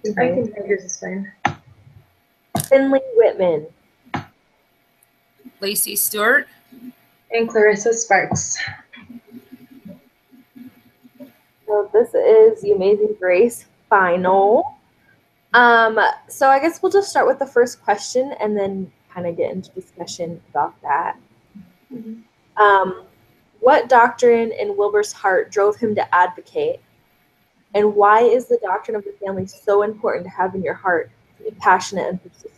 I think yours is fine. Finley Whitman. Lacey Stewart. And Clarissa Sparks. So this is The Amazing Grace final. So I guess we'll just start with the first question and then kind of get into discussion about that. What doctrine in Wilbur's heart drove him to advocate? And why is the doctrine of the family so important to have in your heart to be passionate and persistent?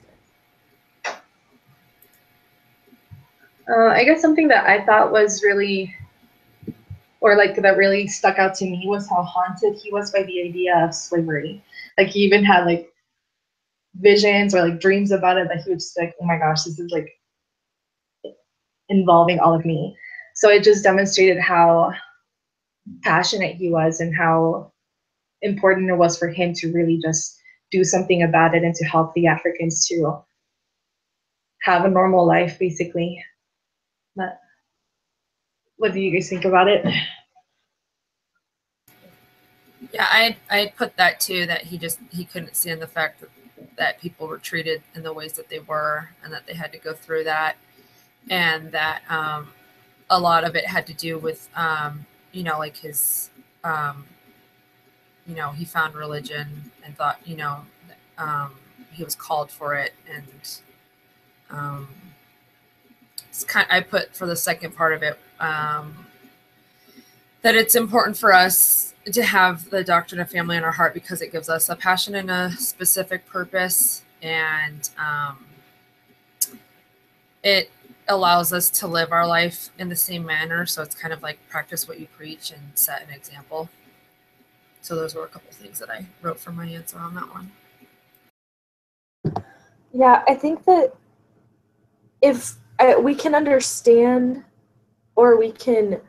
I guess something that I thought was really, or like that really stuck out to me was how haunted he was by the idea of slavery. Like he even had like visions or like dreams about it that he would just be like, oh my gosh, this is like involving all of me. So it just demonstrated how passionate he was and how important it was for him to really just do something about it and to help the Africans to have a normal life, basically. But what do you guys think about it? Yeah, I put that too, that he couldn't stand the fact that people were treated in the ways that they were and that they had to go through that, and that a lot of it had to do with like his he found religion and thought he was called for it, and it's I put for the second part of it that it's important for us to have the doctrine of family in our heart because it gives us a passion and a specific purpose, and it allows us to live our life in the same manner. So it's kind of like practice what you preach and set an example. So those were a couple things that I wrote for my answer on that one. Yeah, I think that if we can understand or we can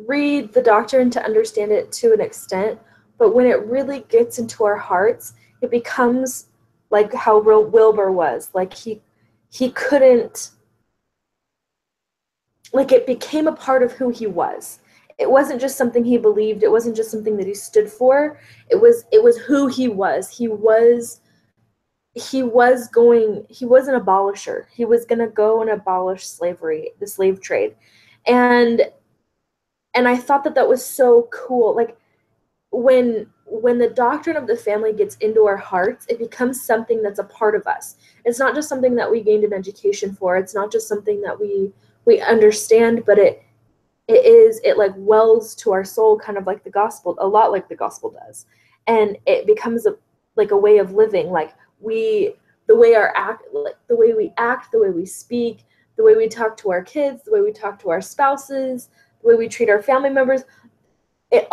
read the doctrine to understand it to an extent, but when it really gets into our hearts, it becomes like how Wilbur was. Like he couldn't, like it became a part of who he was. It wasn't just something he believed. It wasn't just something that he stood for. It was who he was. He was an abolisher. He was going to go and abolish slavery, the slave trade. And I thought that was so cool. Like when the doctrine of the family gets into our hearts, it becomes something that's a part of us. It's not just something that we gained an education for. It's not just something that we understand, but it like wells to our soul, kind of like the gospel, a lot like the gospel does. And it becomes like a way of living. Like the way we act, the way we speak, the way we talk to our kids, the way we talk to our spouses, the way we treat our family members, it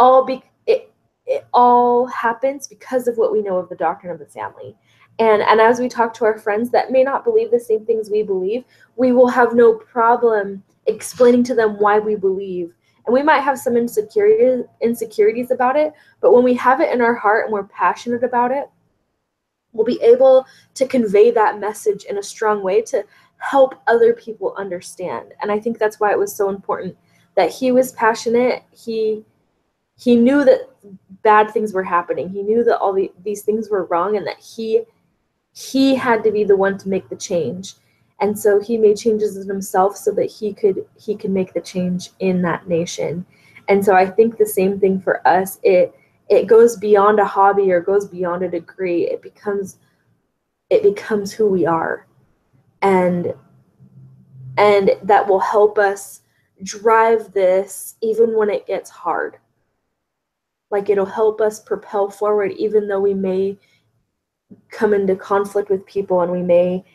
all happens because of what we know of the doctrine of the family. And as we talk to our friends that may not believe the same things we believe, we will have no problem explaining to them why we believe. And we might have some insecurities about it, but when we have it in our heart and we're passionate about it, we'll be able to convey that message in a strong way to help other people understand. And I think that's why it was so important that he was passionate. He knew that bad things were happening. He knew that all these things were wrong, and that he had to be the one to make the change. And so he made changes in himself so that he could make the change in that nation. And so I think the same thing for us. It goes beyond a hobby or goes beyond a degree. It becomes who we are. And that will help us drive this even when it gets hard. Like it'll help us propel forward even though we may come into conflict with people, and we may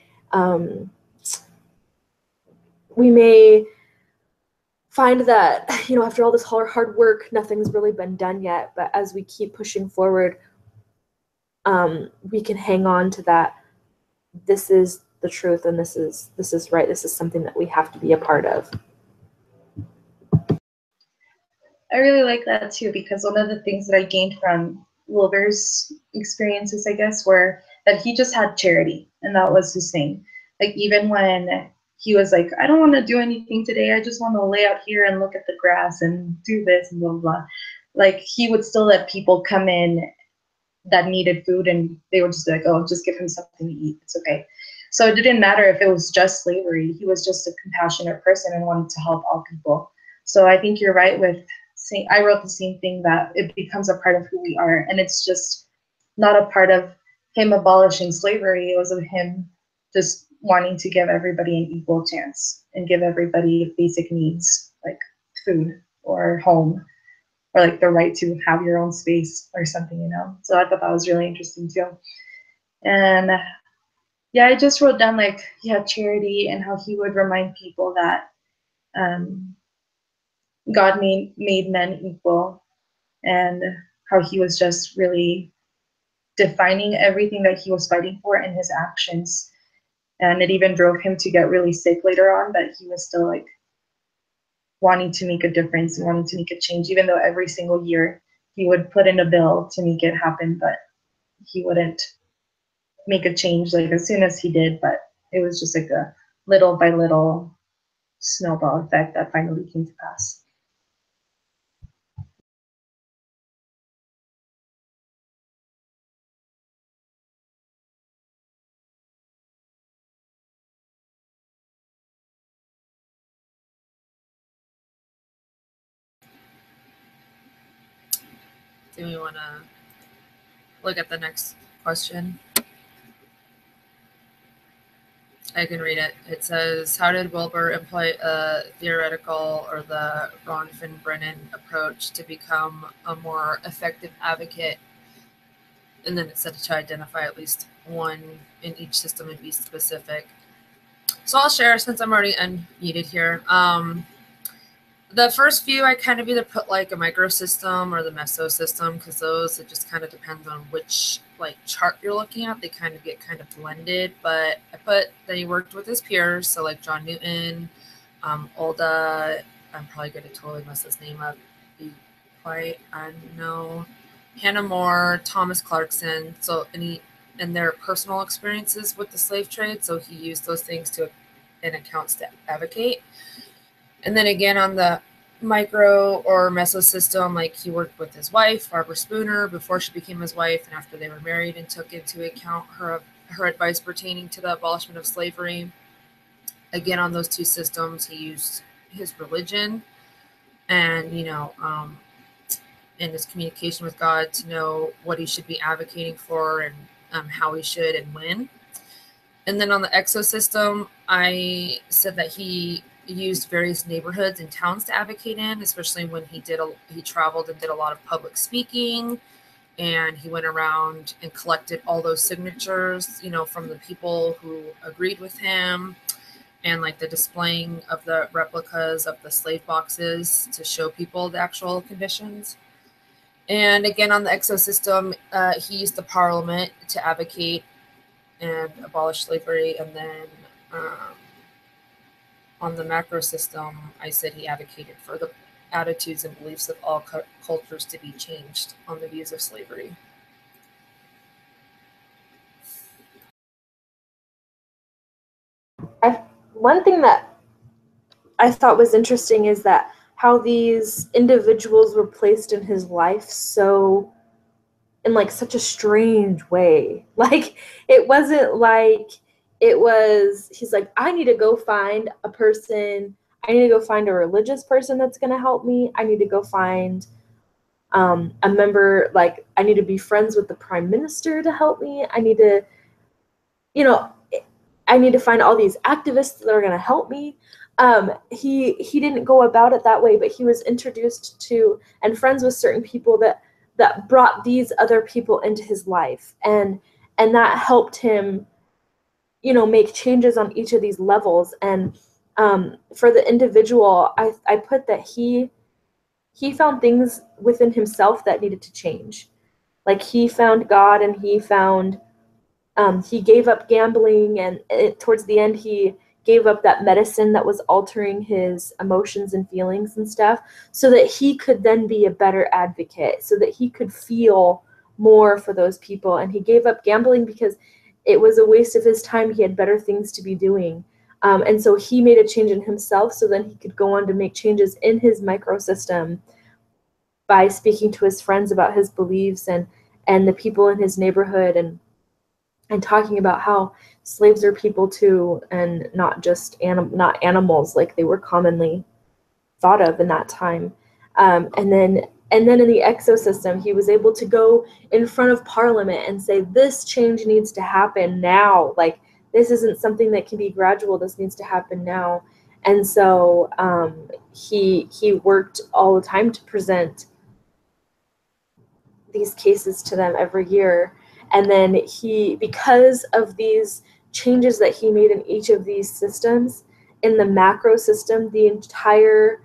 find that, after all this hard work, nothing's really been done yet. But as we keep pushing forward, we can hang on to that. This is the truth, and this is right. This is something that we have to be a part of. I really like that too, because one of the things that I gained from Wilbur's experiences, I guess, were that he just had charity, and that was his thing. Like even when he was like, I don't want to do anything today, I just want to lay out here and look at the grass and do this and blah blah blah. Like he would still let people come in that needed food, and they would just be like, oh, just give him something to eat. It's okay. So it didn't matter if it was just slavery. He was just a compassionate person and wanted to help all people. So I think you're right with saying, I wrote the same thing, that it becomes a part of who we are. And it's just not a part of him abolishing slavery. It was of him just wanting to give everybody an equal chance and give everybody basic needs like food or home, or like the right to have your own space or something, you know? So I thought that was really interesting too. And yeah, I just wrote down like, yeah, charity, and how he would remind people that God made men equal, and how he was just really defining everything that he was fighting for in his actions. And it even drove him to get really sick later on, but he was still like wanting to make a difference and wanting to make a change, even though every single year he would put in a bill to make it happen, but he wouldn't make a change like as soon as he did. But it was just like a little by little snowball effect that finally came to pass. Do we want to look at the next question? I can read it. It says, how did Wilbur employ a theoretical or the Bronfenbrennan approach to become a more effective advocate? And then it said to identify at least one in each system and be specific. So I'll share since I'm already unmuted here. The first few I kind of either put like a microsystem or the mesosystem, because those, it just kind of depends on which like chart you're looking at. They kind of get kind of blended, but I put that he worked with his peers, so like John Newton, Olda, I'm probably going to totally mess this name up, be quite, I don't know, Hannah More, Thomas Clarkson, so and their personal experiences with the slave trade, so he used those things to in accounts to advocate. And then again, on the micro or mesosystem, like he worked with his wife, Barbara Spooner, before she became his wife and after they were married, and took into account her advice pertaining to the abolishment of slavery. Again, on those two systems, he used his religion and, in his communication with God to know what he should be advocating for and how he should and when. And then on the exosystem, I said that he used various neighborhoods and towns to advocate in, especially when he traveled and did a lot of public speaking, and he went around and collected all those signatures, from the people who agreed with him, and like the displaying of the replicas of the slave boxes to show people the actual conditions. And again, on the exosystem, he used the parliament to advocate and abolish slavery. And then on the macro system, I said he advocated for the attitudes and beliefs of all cultures to be changed on the views of slavery. One thing that I thought was interesting is that how these individuals were placed in his life in like such a strange way. Like, it wasn't like he's like, I need to go find a person. I need to go find a religious person that's going to help me. I need to go find a member, like I need to be friends with the prime minister to help me. I need to, I need to find all these activists that are going to help me. He didn't go about it that way, but he was introduced to and friends with certain people that brought these other people into his life, and that helped him, make changes on each of these levels. And for the individual, I put that he found things within himself that needed to change. Like, he found God, and he found he gave up gambling, and towards the end he gave up that medicine that was altering his emotions and feelings and stuff, so that he could then be a better advocate, so that he could feel more for those people. And he gave up gambling because it was a waste of his time. He had better things to be doing. And so he made a change in himself, so then he could go on to make changes in his microsystem by speaking to his friends about his beliefs and and the people in his neighborhood, and talking about how slaves are people too, and not just not animals like they were commonly thought of in that time. And then in the exosystem, he was able to go in front of Parliament and say, this change needs to happen now. Like, this isn't something that can be gradual. This needs to happen now. And so he worked all the time to present these cases to them every year. And then because of these changes that he made in each of these systems, in the macro system, the entire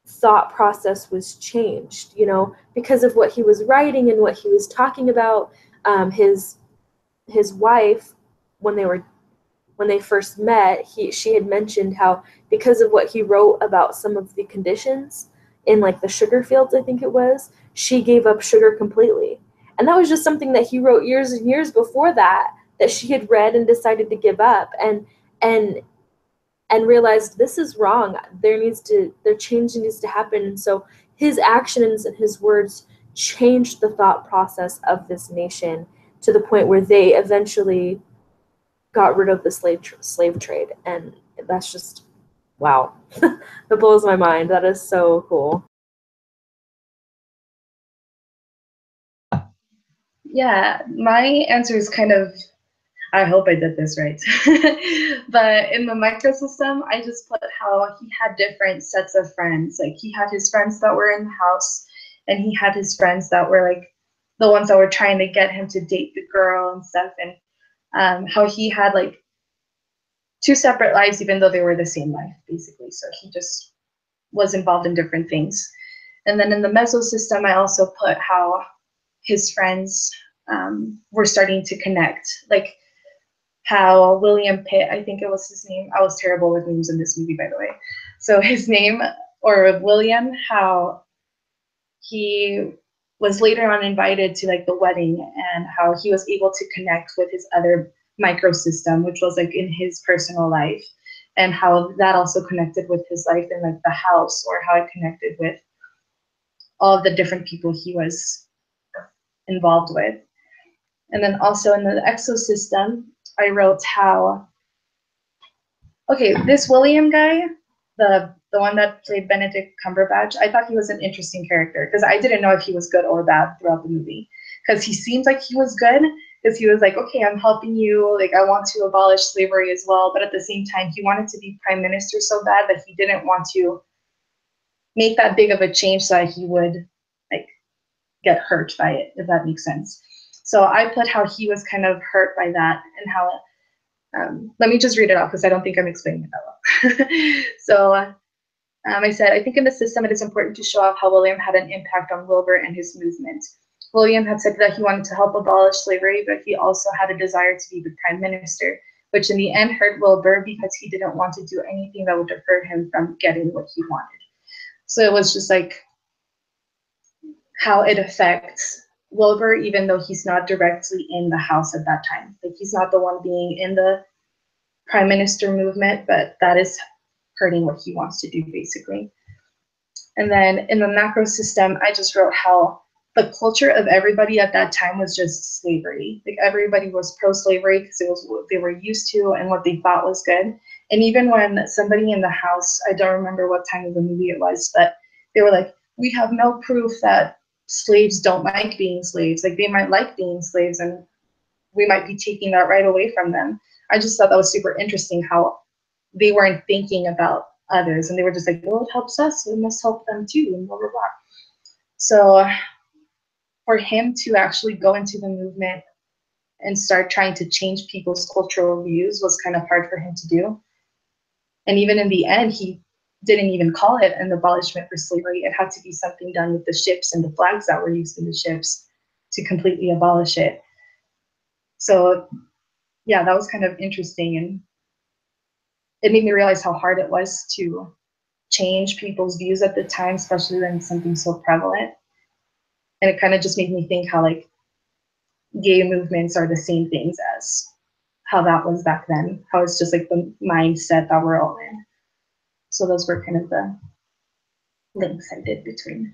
thought process was changed, because of what he was writing and what he was talking about. His wife, when they first met, she had mentioned how, because of what he wrote about some of the conditions in like the sugar fields, I think it was, she gave up sugar completely. And that was just something that he wrote years and years before that she had read and decided to give up, and realized this is wrong. Their change needs to happen. And so his actions and his words changed the thought process of this nation to the point where they eventually got rid of the slave trade. And that's just, wow. That blows my mind. That is so cool. Yeah, my answer is kind of, I hope I did this right. But in the microsystem, I just put how he had different sets of friends. Like, he had his friends that were in the house, and he had his friends that were like the ones that were trying to get him to date the girl and stuff. And how he had like two separate lives, even though they were the same life, basically. So he just was involved in different things. And then in the mesosystem, I also put how his friends were starting to connect. Like, how William Pitt, I think it was his name. I was terrible with names in this movie, by the way. So his name, or William, how he was later on invited to like the wedding, and how he was able to connect with his other microsystem, which was like in his personal life, and how that also connected with his life in like the house, or how it connected with all of the different people he was involved with. And then also in the exosystem, I wrote how, okay, this William guy, the one that played Benedict Cumberbatch, I thought he was an interesting character, because I didn't know if he was good or bad throughout the movie. Because he seems like he was good, because he was like, okay, I'm helping you, like, I want to abolish slavery as well. But at the same time, he wanted to be prime minister so bad that he didn't want to make that big of a change so that he would like get hurt by it, if that makes sense. So I put how he was kind of hurt by that, and how let me just read it out, because I don't think I'm explaining it that well. So I said, I think in the system it is important to show off how William had an impact on Wilbur and his movement. William had said that he wanted to help abolish slavery, but he also had a desire to be the prime minister, which in the end hurt Wilbur, because he didn't want to do anything that would deter him from getting what he wanted. So it was just like how it affects Wilbur, even though he's not directly in the house at that time. Like, he's not the one being in the prime minister movement, but that is hurting what he wants to do, basically. And then in the macro system, I just wrote how the culture of everybody at that time was just slavery. Like, everybody was pro-slavery because it was what they were used to and what they thought was good. And even when somebody in the house, I don't remember what time of the movie it was, but they were like, we have no proof that slaves don't like being slaves. Like, they might like being slaves, and we might be taking that right away from them. I just thought that was super interesting, how they weren't thinking about others, and they were just like, well, it helps us, so we must help them too, and blah, blah, blah. So for him to actually go into the movement and start trying to change people's cultural views was kind of hard for him to do. And even in the end, he didn't even call it an abolishment for slavery. It had to be something done with the ships and the flags that were used in the ships to completely abolish it. So yeah, that was kind of interesting, and it made me realize how hard it was to change people's views at the time, especially when something so prevalent. And it kind of just made me think how like gay movements are the same things as how that was back then, how it's just like the mindset that we're all in. So those were kind of the links I did between.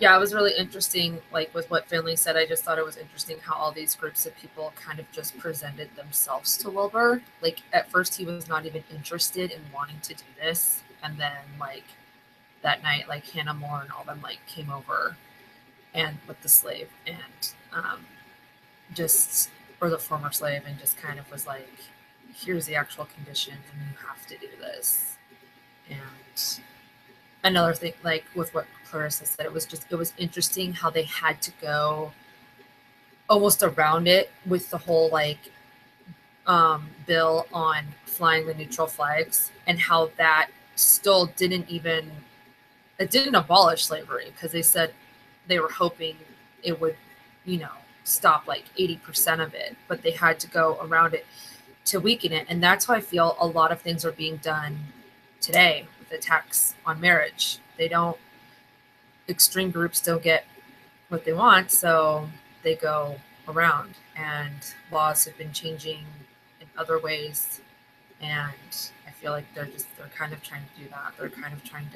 Yeah, it was really interesting, like with what Finley said. I just thought it was interesting how all these groups of people kind of just presented themselves to Wilbur. Like at first he was not even interested in wanting to do this. And then like that night, like Hannah Moore and all them like came over and with the slave and just, or the former slave, and just kind of was like, here's the actual condition and you have to do this. And another thing, like with what Clarissa said, it was interesting how they had to go almost around it with the whole like bill on flying the neutral flags, and how that still didn't abolish slavery, because they said they were hoping it would, stop like 80% of it, but they had to go around it to weaken it. And that's how I feel a lot of things are being done today with attacks on marriage. Extreme groups don't get what they want, so they go around, and laws have been changing in other ways. And I feel like they're kind of trying to do that. They're kind of trying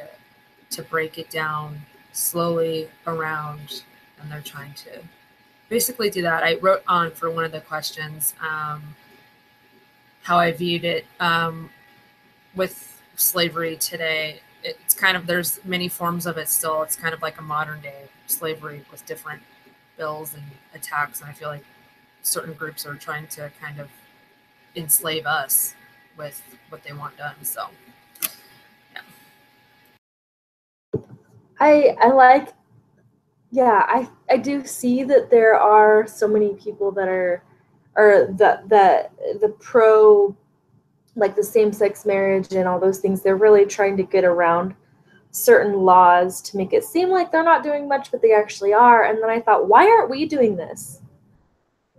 to break it down slowly around, and they're trying to basically do that. I wrote on for one of the questions how I viewed it with slavery today. It's kind of, there's many forms of it still. It's kind of like a modern day slavery with different bills and attacks. And I feel like certain groups are trying to kind of enslave us with what they want done. So, yeah. I do see that there are so many people that are, or the pro, like the same-sex marriage and all those things, they're really trying to get around certain laws to make it seem like they're not doing much, but they actually are. And then I thought, why aren't we doing this?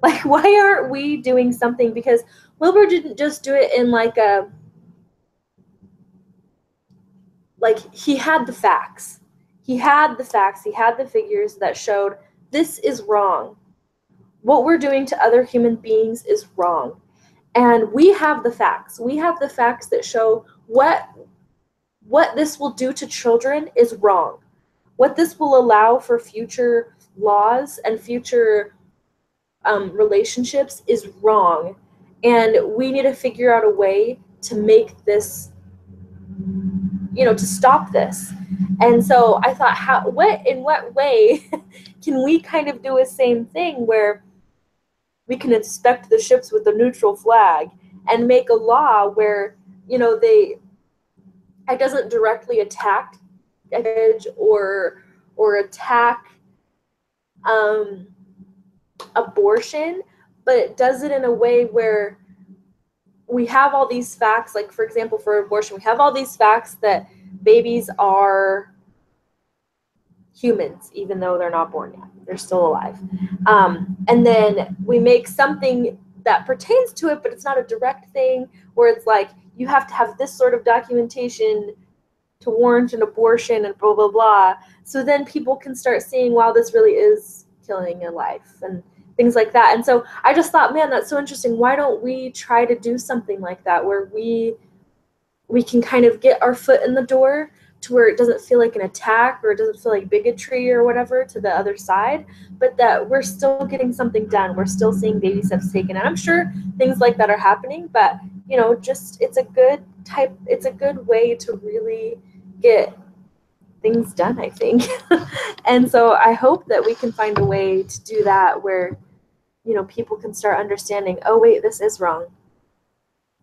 Like, why aren't we doing something? Because Wilbur didn't just do it in like he had the facts. He had the facts. He had the figures that showed this is wrong. What we're doing to other human beings is wrong. And we have the facts. We have the facts that show what this will do to children is wrong. What this will allow for future laws and future relationships is wrong. And we need to figure out a way to make this, to stop this. And so I thought, in what way can we kind of do a same thing where we can inspect the ships with the neutral flag and make a law where, it doesn't directly attack or attack abortion, but it does it in a way where we have all these facts. Like, for example, for abortion, we have all these facts that babies are humans, even though they're not born yet. They're still alive. And then we make something that pertains to it, but it's not a direct thing, where it's like, you have to have this sort of documentation to warrant an abortion and blah, blah, blah. So then people can start seeing, wow, this really is killing a life and things like that. And so I just thought, man, that's so interesting. Why don't we try to do something like that, where we can kind of get our foot in the door to where it doesn't feel like an attack, or it doesn't feel like bigotry or whatever to the other side, but that we're still getting something done. We're still seeing baby steps taken. And I'm sure things like that are happening, but just it's a good way to really get things done, I think. And so I hope that we can find a way to do that where, people can start understanding, oh wait, this is wrong.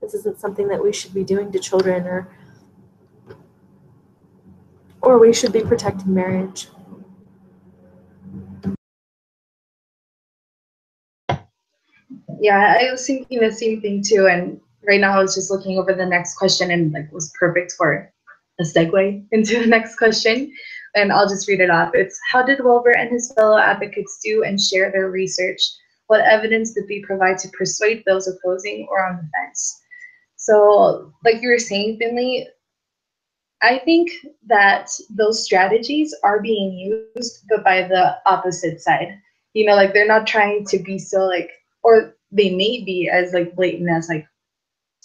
This isn't something that we should be doing to children, or we should be protecting marriage. Yeah, I was thinking the same thing too. And right now I was just looking over the next question, and like was perfect for a segue into the next question. And I'll just read it off. It's, how did Wilbur and his fellow advocates do and share their research? What evidence did they provide to persuade those opposing or on the fence? So like you were saying, Finley, I think that those strategies are being used, but by the opposite side. Like they're not trying to be so like, or they may be as like blatant as like,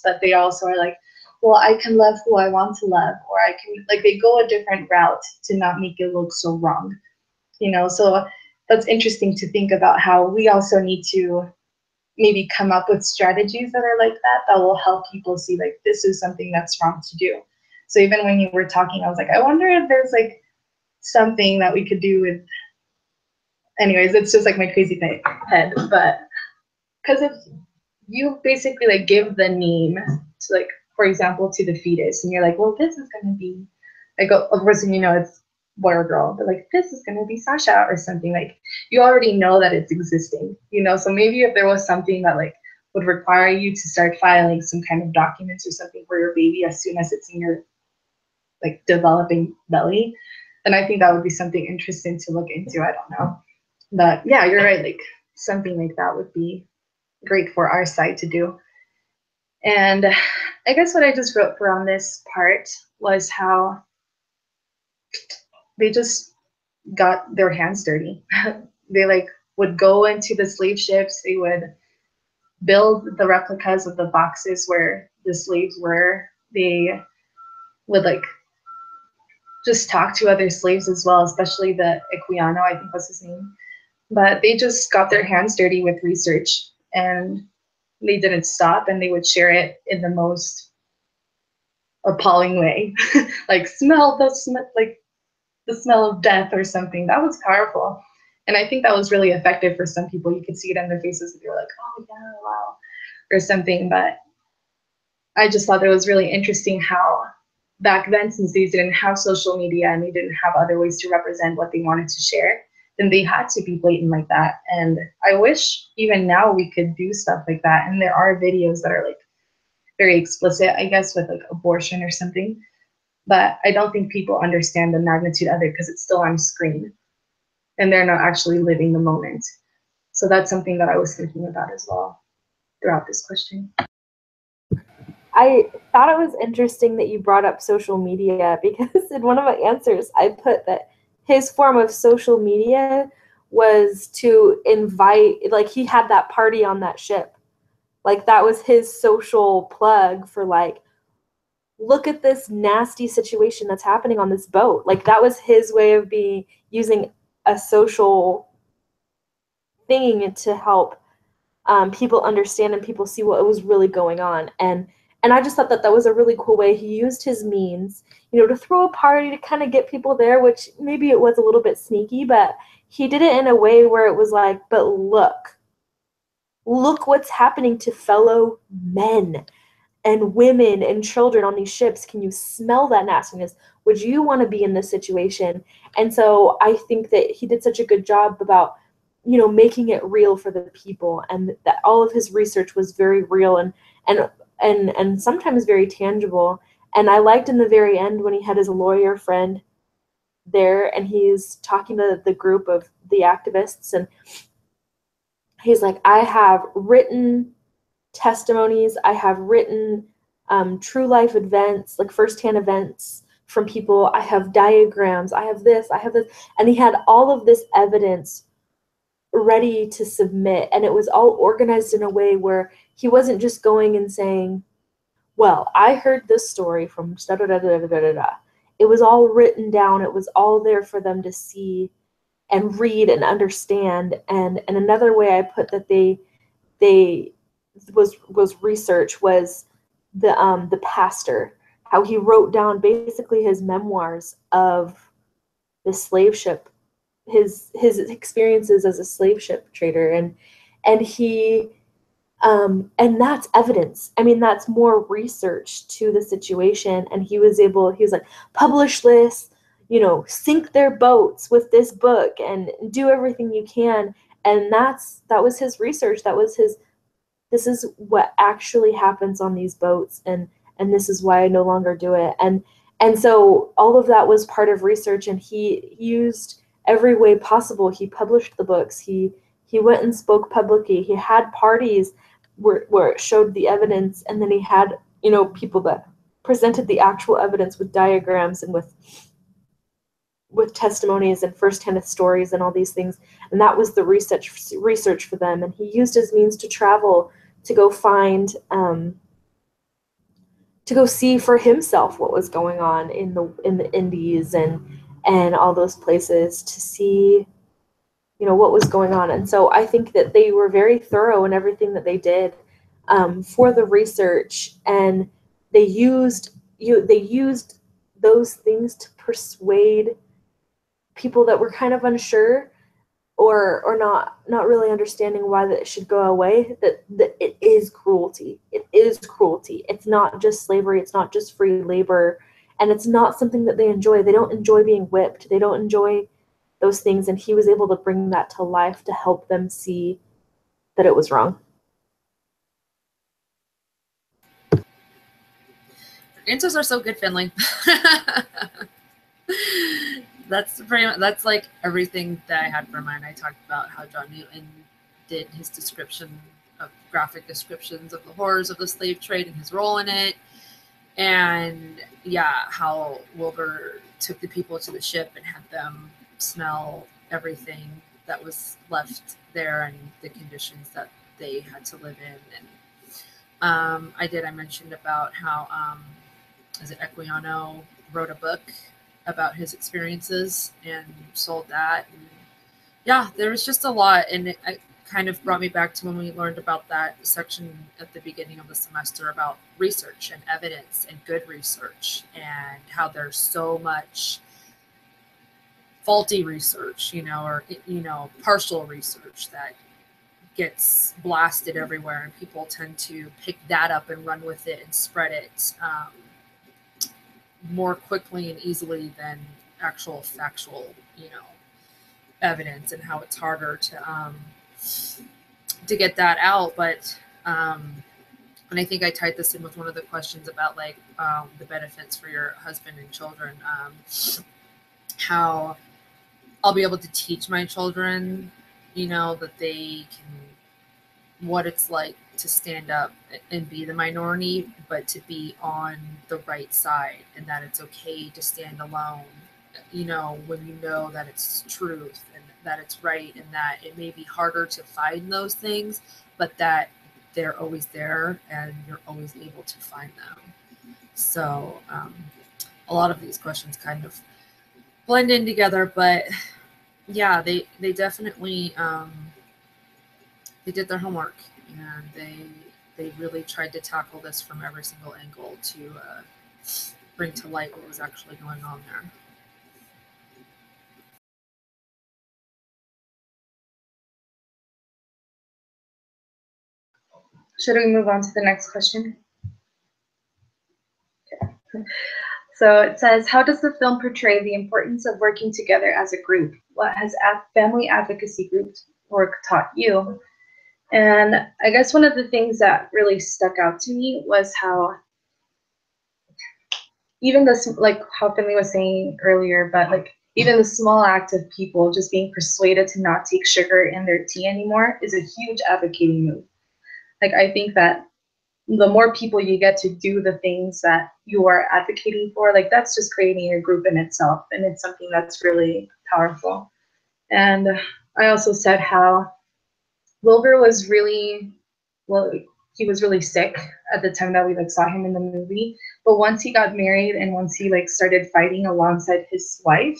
but they also are like, well, I can love who I want to love, or I can, like, they go a different route to not make it look so wrong. So that's interesting to think about how we also need to maybe come up with strategies that are like that will help people see like this is something that's wrong to do. So even when you were talking, I was like, I wonder if there's like something that we could do with, anyways, it's just like my crazy head. But because if you basically like give the name to like, for example, to the fetus, and you're like, well, this is going to be like, of course, it's boy or girl, but like, this is going to be Sasha or something, like you already know that it's existing, so maybe if there was something that like would require you to start filing some kind of documents or something for your baby as soon as it's in your like developing belly, then I think that would be something interesting to look into. I don't know, but yeah, you're right, like something like that would be great for our side to do. And I guess what I just wrote for on this part was how they just got their hands dirty. They like would go into the slave ships, they would build the replicas of the boxes where the slaves were. They would like just talk to other slaves as well, especially the Equiano, I think was his name. But they just got their hands dirty with research, and they didn't stop, and they would share it in the most appalling way. Like smell the smell of death or something. That was powerful. And I think that was really effective for some people. You could see it on their faces. They were like, oh yeah, wow, or something. But I just thought it was really interesting how back then, since they didn't have social media and they didn't have other ways to represent what they wanted to share, then they had to be blatant like that. And I wish even now we could do stuff like that. And there are videos that are like very explicit, I guess, with like abortion or something. But I don't think people understand the magnitude of it because it's still on screen and they're not actually living the moment. So that's something that I was thinking about as well throughout this question. I thought it was interesting that you brought up social media, because in one of my answers, I put that his form of social media was to invite, like he had that party on that ship. Like that was his social plug for like, look at this nasty situation that's happening on this boat. Like that was his way of using a social thing to help people understand and people see what was really going on. And I just thought that was a really cool way. He used his means, to throw a party to kind of get people there, which maybe it was a little bit sneaky, but he did it in a way where it was like, but look what's happening to fellow men and women and children on these ships. Can you smell that nastiness? Would you want to be in this situation? And so I think that he did such a good job about, making it real for the people, and that all of his research was very real and sometimes very tangible. And I liked in the very end when he had his lawyer friend there and he's talking to the group of the activists, and he's like, I have written testimonies, I have written true life events, like firsthand events from people, I have diagrams, I have this, and he had all of this evidence ready to submit, and it was all organized in a way where he wasn't just going and saying, well, I heard this story from da da da da da da da. It was all written down, it was all there for them to see and read and understand. And another way I put that they was research was the pastor, how he wrote down basically his memoirs of the slave ship, his experiences as a slave ship trader, and he and that's evidence. I mean, that's more research to the situation. And he was like, publish this, sink their boats with this book and do everything you can. And that was his research. This is what actually happens on these boats. And this is why I no longer do it. And so all of that was part of research, and he used every way possible. He published the books. He went and spoke publicly. He had parties where it showed the evidence, and then he had, people that presented the actual evidence with diagrams and with testimonies and firsthand stories and all these things. And that was the research for them. And he used his means to travel to go find, to go see for himself what was going on in the Indies, and and all those places to see, what was going on. And so I think that they were very thorough in everything that they did for the research, and they used those things to persuade people that were kind of unsure or not really understanding why that should go away, that it is cruelty. It is cruelty. It's not just slavery. It's not just free labor. And it's not something that they enjoy. They don't enjoy being whipped. They don't enjoy those things. And he was able to bring that to life to help them see that it was wrong. Answers are so good, Finley. That's like everything that I had for mine. I talked about how John Newton did his graphic descriptions of the horrors of the slave trade and his role in it. And how Wilbur took the people to the ship and had them smell everything that was left there and the conditions that they had to live in. And I mentioned about how Equiano wrote a book about his experiences and sold that. And there was just a lot, and it kind of brought me back to when we learned about that section at the beginning of the semester about research and evidence and good research, and how there's so much faulty research, or partial research that gets blasted everywhere, and people tend to pick that up and run with it and spread it more quickly and easily than actual factual, evidence, and how it's harder to get that out. But and I think I tied this in with one of the questions about the benefits for your husband and children, how I'll be able to teach my children, that they can, what it's like to stand up and be the minority, but to be on the right side, and that it's okay to stand alone, when you know that it's truth and that it's right, and that it may be harder to find those things, but that they're always there and you're always able to find them. So a lot of these questions kind of blend in together, but they definitely they did their homework, and they really tried to tackle this from every single angle to bring to light what was actually going on there. Should we move on to the next question? Okay. So it says, how does the film portray the importance of working together as a group? What has family advocacy group work taught you? And I guess one of the things that really stuck out to me was how even this, like how Finley was saying earlier, but even the small act of people just being persuaded to not take sugar in their tea anymore is a huge advocating move. I think that the more people you get to do the things that you are advocating for, that's just creating a group in itself, and it's something that's really powerful. And I also said how Wilbur was really, he was really sick at the time that we saw him in the movie, but once he got married and once he started fighting alongside his wife,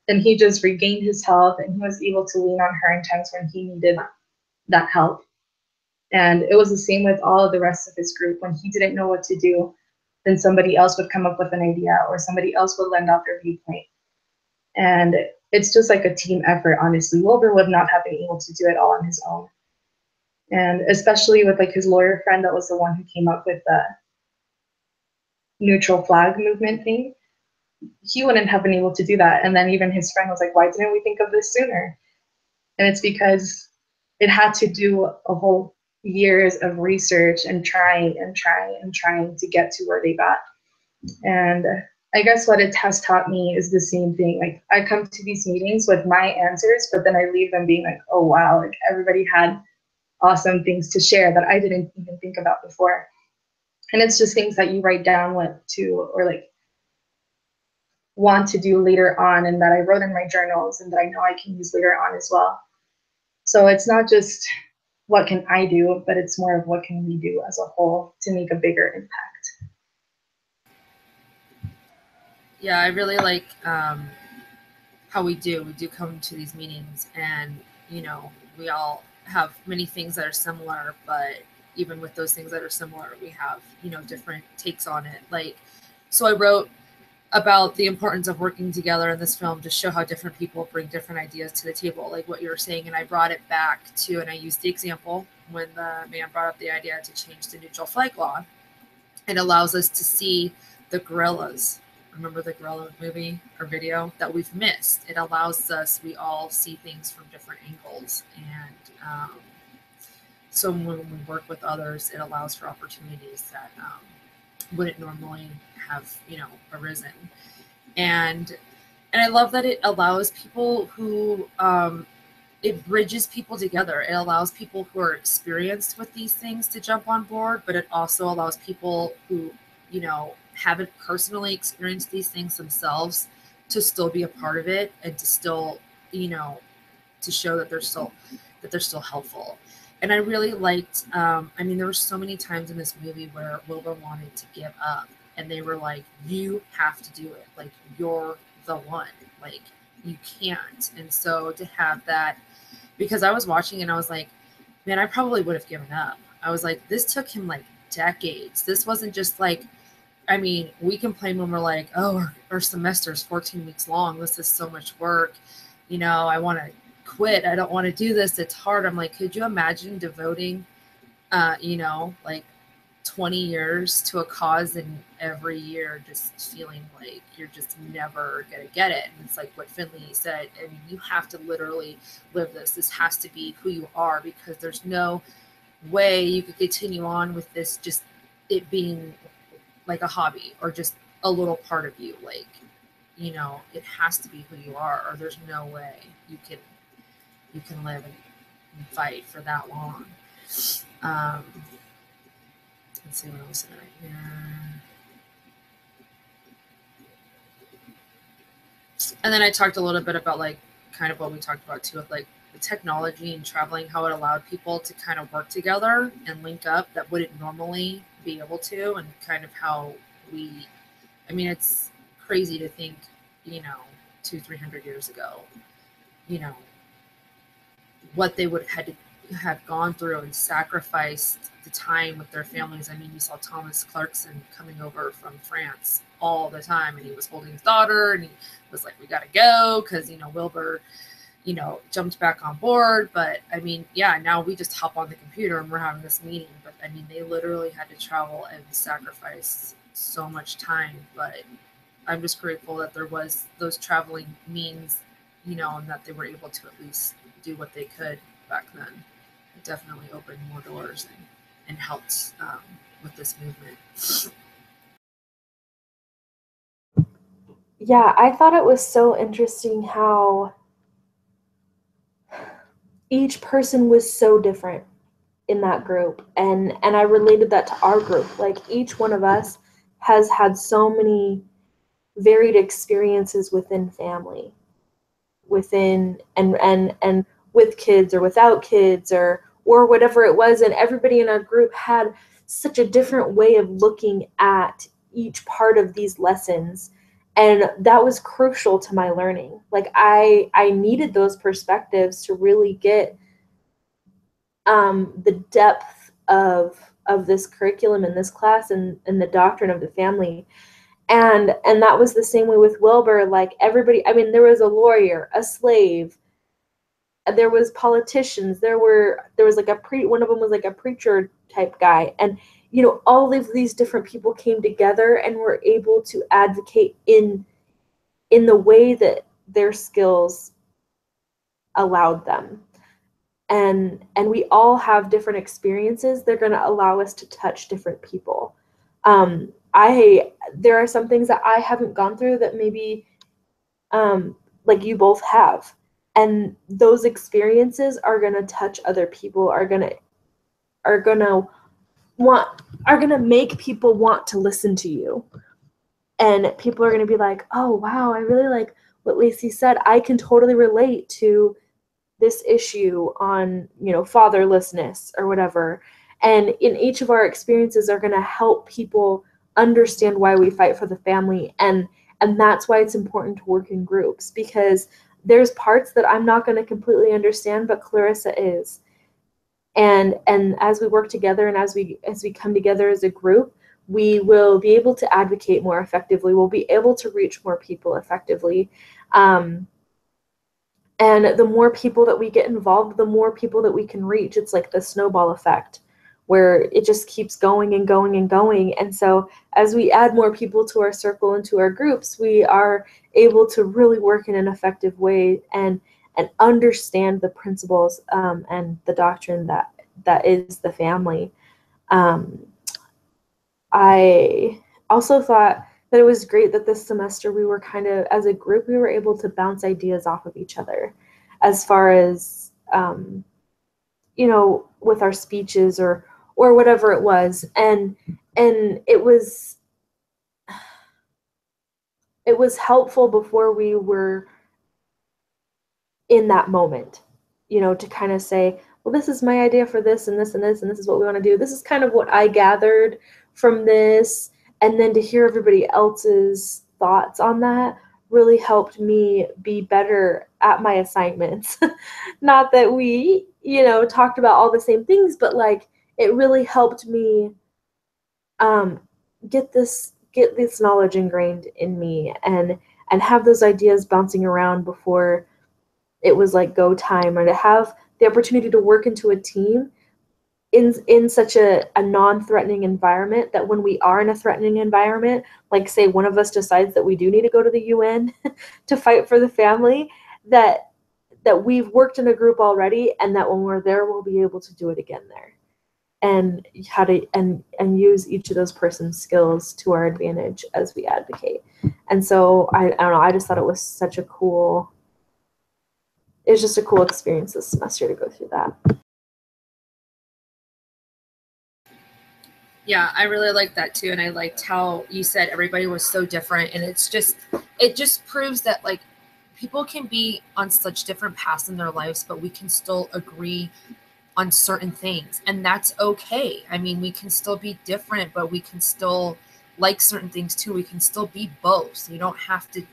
then he just regained his health, and he was able to lean on her in times when he needed that help. And it was the same with all of the rest of his group. When he didn't know what to do, then somebody else would come up with an idea, or somebody else would lend out their viewpoint. And it's just like a team effort, honestly. Wilbur would not have been able to do it all on his own. And especially with his lawyer friend that was the one who came up with the neutral flag movement thing, he wouldn't have been able to do that. And then even his friend was like, why didn't we think of this sooner? And it's because it had to do a whole years of research and trying to get to where they got. And I guess what it has taught me is the same thing. I come to these meetings with my answers, but then I leave them being oh wow, everybody had awesome things to share that I didn't even think about before. And it's just things that you write down what to, or want to do later on, and that I wrote in my journals and that I know I can use later on as well. So it's not just what can I do, but it's more of what can we do as a whole to make a bigger impact. Yeah, I really like how we do come to these meetings, and we all have many things that are similar, but even with those things that are similar, we have different takes on it. Like, so I wrote about the importance of working together in this film to show how different people bring different ideas to the table, like what you were saying. And I brought it back to, and I used the example when the man brought up the idea to change the neutral flag law. It allows us to see the gorillas. Remember the gorilla movie or video that we've missed? It allows us, we all see things from different angles. And so when we work with others, it allows for opportunities that wouldn't normally have arisen. And I love that it allows people who it bridges people together. It allows people who are experienced with these things to jump on board, but it also allows people who haven't personally experienced these things themselves to still be a part of it, and to still to show that they're still helpful. And I really liked, there were so many times in this movie where Wilbur wanted to give up, and they were like, you have to do it. Like, you're the one. Like, you can't. And so to have that, because I was watching and I was like, man, I probably would have given up. I was like, this took him like decades. This wasn't just like, we complain when we're like, oh, our semester is 14 weeks long. This is so much work. I want to quit. I don't want to do this. It's hard. I'm like, could you imagine devoting, like 20 years to a cause, and every year just feeling like you're just never going to get it? And it's like what Finley said. You have to literally live this. This has to be who you are, because there's no way you could continue on with this, just it being like a hobby or just a little part of you. Like, it has to be who you are, or there's no way you can live and fight for that long. Let's see what else did I hear. And then I talked a little bit about like kind of what we talked about too, with like the technology and traveling, how it allowed people to kind of work together and link up that wouldn't normally be able to, and kind of how it's crazy to think, 200-300 years ago, what they would have had to have gone through and sacrificed the time with their families. You saw Thomas Clarkson coming over from France all the time, and he was holding his daughter, and he was like, we got to go, because, Wilbur, jumped back on board. But now we just hop on the computer and we're having this meeting. But they literally had to travel and sacrifice so much time. But I'm just grateful that there was those traveling means, and that they were able to at least do what they could back then. It definitely opened more doors and helped with this movement. Yeah, I thought it was so interesting how each person was so different in that group, and I related that to our group. Like, each one of us has had so many varied experiences within family, within and with kids or without kids or whatever it was, and everybody in our group had such a different way of looking at each part of these lessons, and that was crucial to my learning. Like, I needed those perspectives to really get the depth of this curriculum in this class and the doctrine of the family. And that was the same way with Wilbur. Like, everybody, there was a lawyer, a slave, there was politicians, there was like one of them was like a preacher type guy, and all of these different people came together and were able to advocate in the way that their skills allowed them. And we all have different experiences. They're going to allow us to touch different people. There are some things that I haven't gone through that maybe like you both have, and those experiences are going to touch other people, are going to make people want to listen to you, and people are going to be like, oh wow, I really like what Lacey said. I can totally relate to this issue on fatherlessness or whatever. And in each of our experiences are going to help people understand why we fight for the family. And that's why it's important to work in groups, because there's parts that I'm not going to completely understand, but Clarissa is. And as we work together and as we come together as a group, we will be able to advocate more effectively. We'll be able to reach more people effectively. And the more people that we get involved, the more people that we can reach. It's like the snowball effect, where it just keeps going and going and going. And so as we add more people to our circle and to our groups, we are able to really work in an effective way and understand the principles and the doctrine that is the family. I also thought that it was great that this semester we were kind of, as a group, we were able to bounce ideas off of each other as far as, with our speeches or whatever it was. And it was helpful before we were in that moment, to kind of say, well, this is my idea for this and this and this, and this is what we want to do. This is kind of what I gathered from this. And then to hear everybody else's thoughts on that really helped me be better at my assignments. Not that we, talked about all the same things, but like it really helped me get this knowledge ingrained in me and have those ideas bouncing around before it was like go time, or to have the opportunity to work into a team in such a non-threatening environment, that when we are in a threatening environment, like say one of us decides that we do need to go to the UN to fight for the family, that we've worked in a group already, and that when we're there, we'll be able to do it again there, and how to and use each of those person's skills to our advantage as we advocate. And so I don't know, I just thought it was such a cool, it was just a cool experience this semester to go through that. Yeah, I really liked that too. And I liked how you said everybody was so different. And it just proves that like people can be on such different paths in their lives, but we can still agree on certain things. And that's okay. I mean, we can still be different, but we can still like certain things too. We can still be both. You don't have to,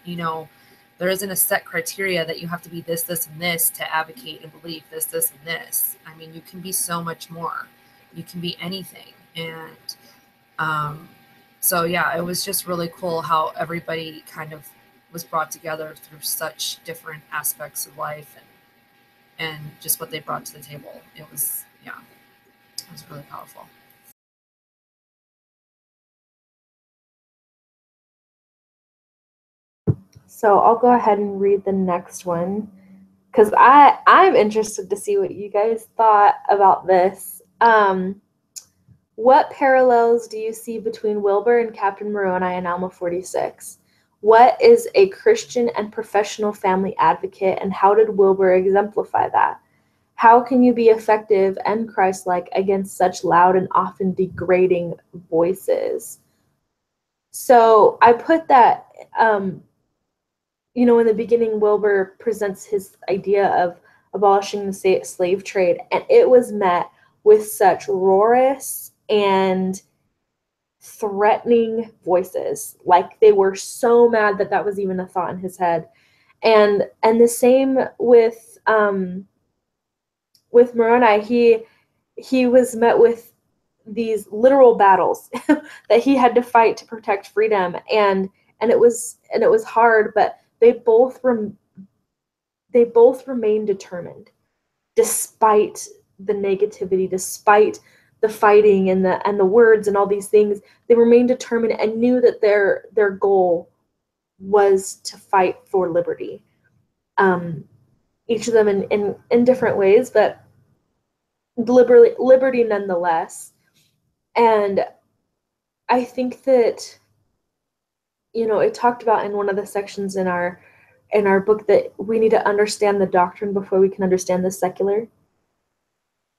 there isn't a set criteria that you have to be this, this, and this to advocate and believe this, this, and this. I mean, you can be so much more. You can be anything. And so, yeah, it was just really cool how everybody kind of was brought together through such different aspects of life and just what they brought to the table. It was really powerful. So I'll go ahead and read the next one, because I'm interested to see what you guys thought about this. What parallels do you see between Wilbur and Captain Moroni in Alma 46? What is a Christian and professional family advocate, and how did Wilbur exemplify that? How can you be effective and Christ-like against such loud and often degrading voices? So I put that, in the beginning, Wilbur presents his idea of abolishing the slave trade, and it was met with such roarous and threatening voices. Like they were so mad that was even a thought in his head. And the same with Moroni. He was met with these literal battles that he had to fight to protect freedom, and it was hard, but they both remained determined despite the negativity, despite the fighting and the words and all these things. They remained determined and knew that their goal was to fight for liberty. Each of them in different ways, but liberty nonetheless. And I think that, it talked about in one of the sections in our book that we need to understand the doctrine before we can understand the secular.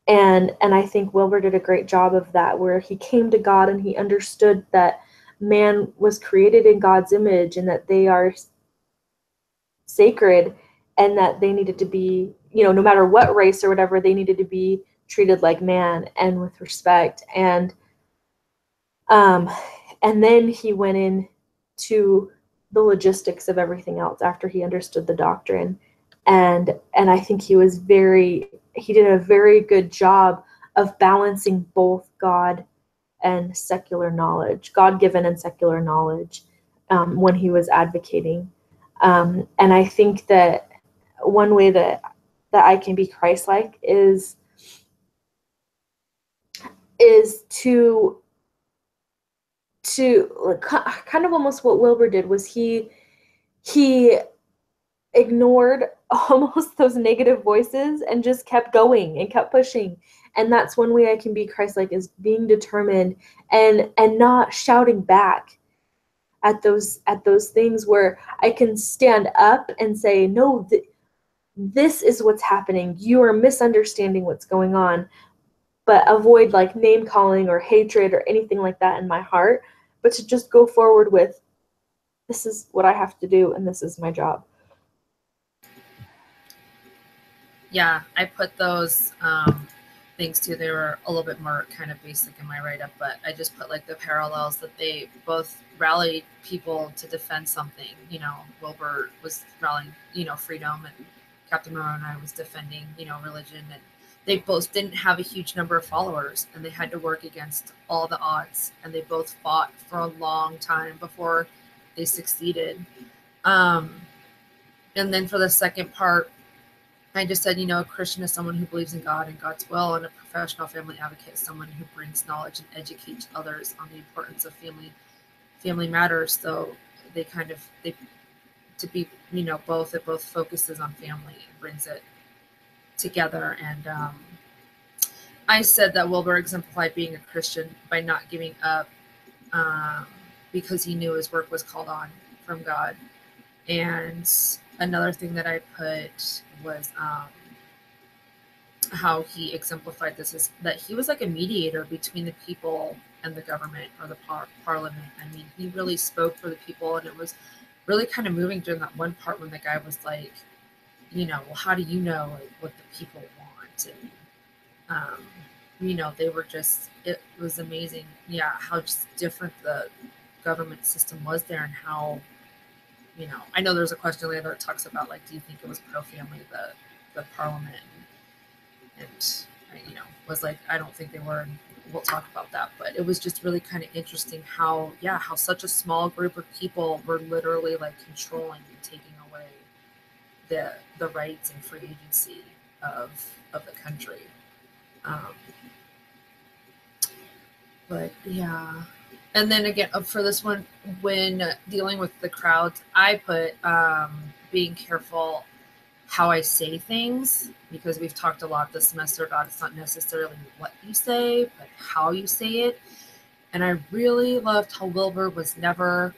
And I think Wilbur did a great job of that, where he came to God and he understood that man was created in God's image and that they are sacred, and that they needed to be, no matter what race or whatever, they needed to be treated like man and with respect. And then he went in to the logistics of everything else after he understood the doctrine. and I think he did a very good job of balancing both God and secular knowledge, God-given and secular knowledge, when he was advocating. And I think that one way that I can be Christ-like is to kind of almost what Wilbur did, was he ignored almost those negative voices and just kept going and kept pushing. And that's one way I can be Christ-like, is being determined and not shouting back at those things, where I can stand up and say, no, this is what's happening. You are misunderstanding what's going on. But avoid like name calling or hatred or anything like that in my heart, but to just go forward with, this is what I have to do and this is my job. Yeah, I put those things too. They were a little bit more kind of basic in my write-up, but I just put like the parallels that they both rallied people to defend something. You know, Wilbur was rallying, you know, freedom, and Captain Moroni was defending, you know, religion. And they both didn't have a huge number of followers, and they had to work against all the odds, and they both fought for a long time before they succeeded. And then for the second part, I just said, you know, a Christian is someone who believes in God and God's will, and a professional family advocate is someone who brings knowledge and educates others on the importance of family matters. So they to be, you know, it both focuses on family and brings it together. And I said that Wilbur exemplified being a Christian by not giving up, because he knew his work was called on from God. And another thing that I put was how he exemplified this is that he was like a mediator between the people and the government, or the parliament. I mean, he really spoke for the people, and it was really kind of moving during that one part when the guy was like, you know, well, how do you know like, what the people want? And you know, they were just, it was amazing, yeah, how just different the government system was there, and how, you know, I know there's a question later that talks about like, do you think it was pro-family, the parliament, and you know, was like, I don't think they were, and we'll talk about that. But it was just really kind of interesting how such a small group of people were literally like controlling and taking away the rights and free agency of the country. But yeah. And then again, for this one, when dealing with the crowds, I put being careful how I say things, because we've talked a lot this semester about it's not necessarily what you say, but how you say it. And I really loved how Wilbur was never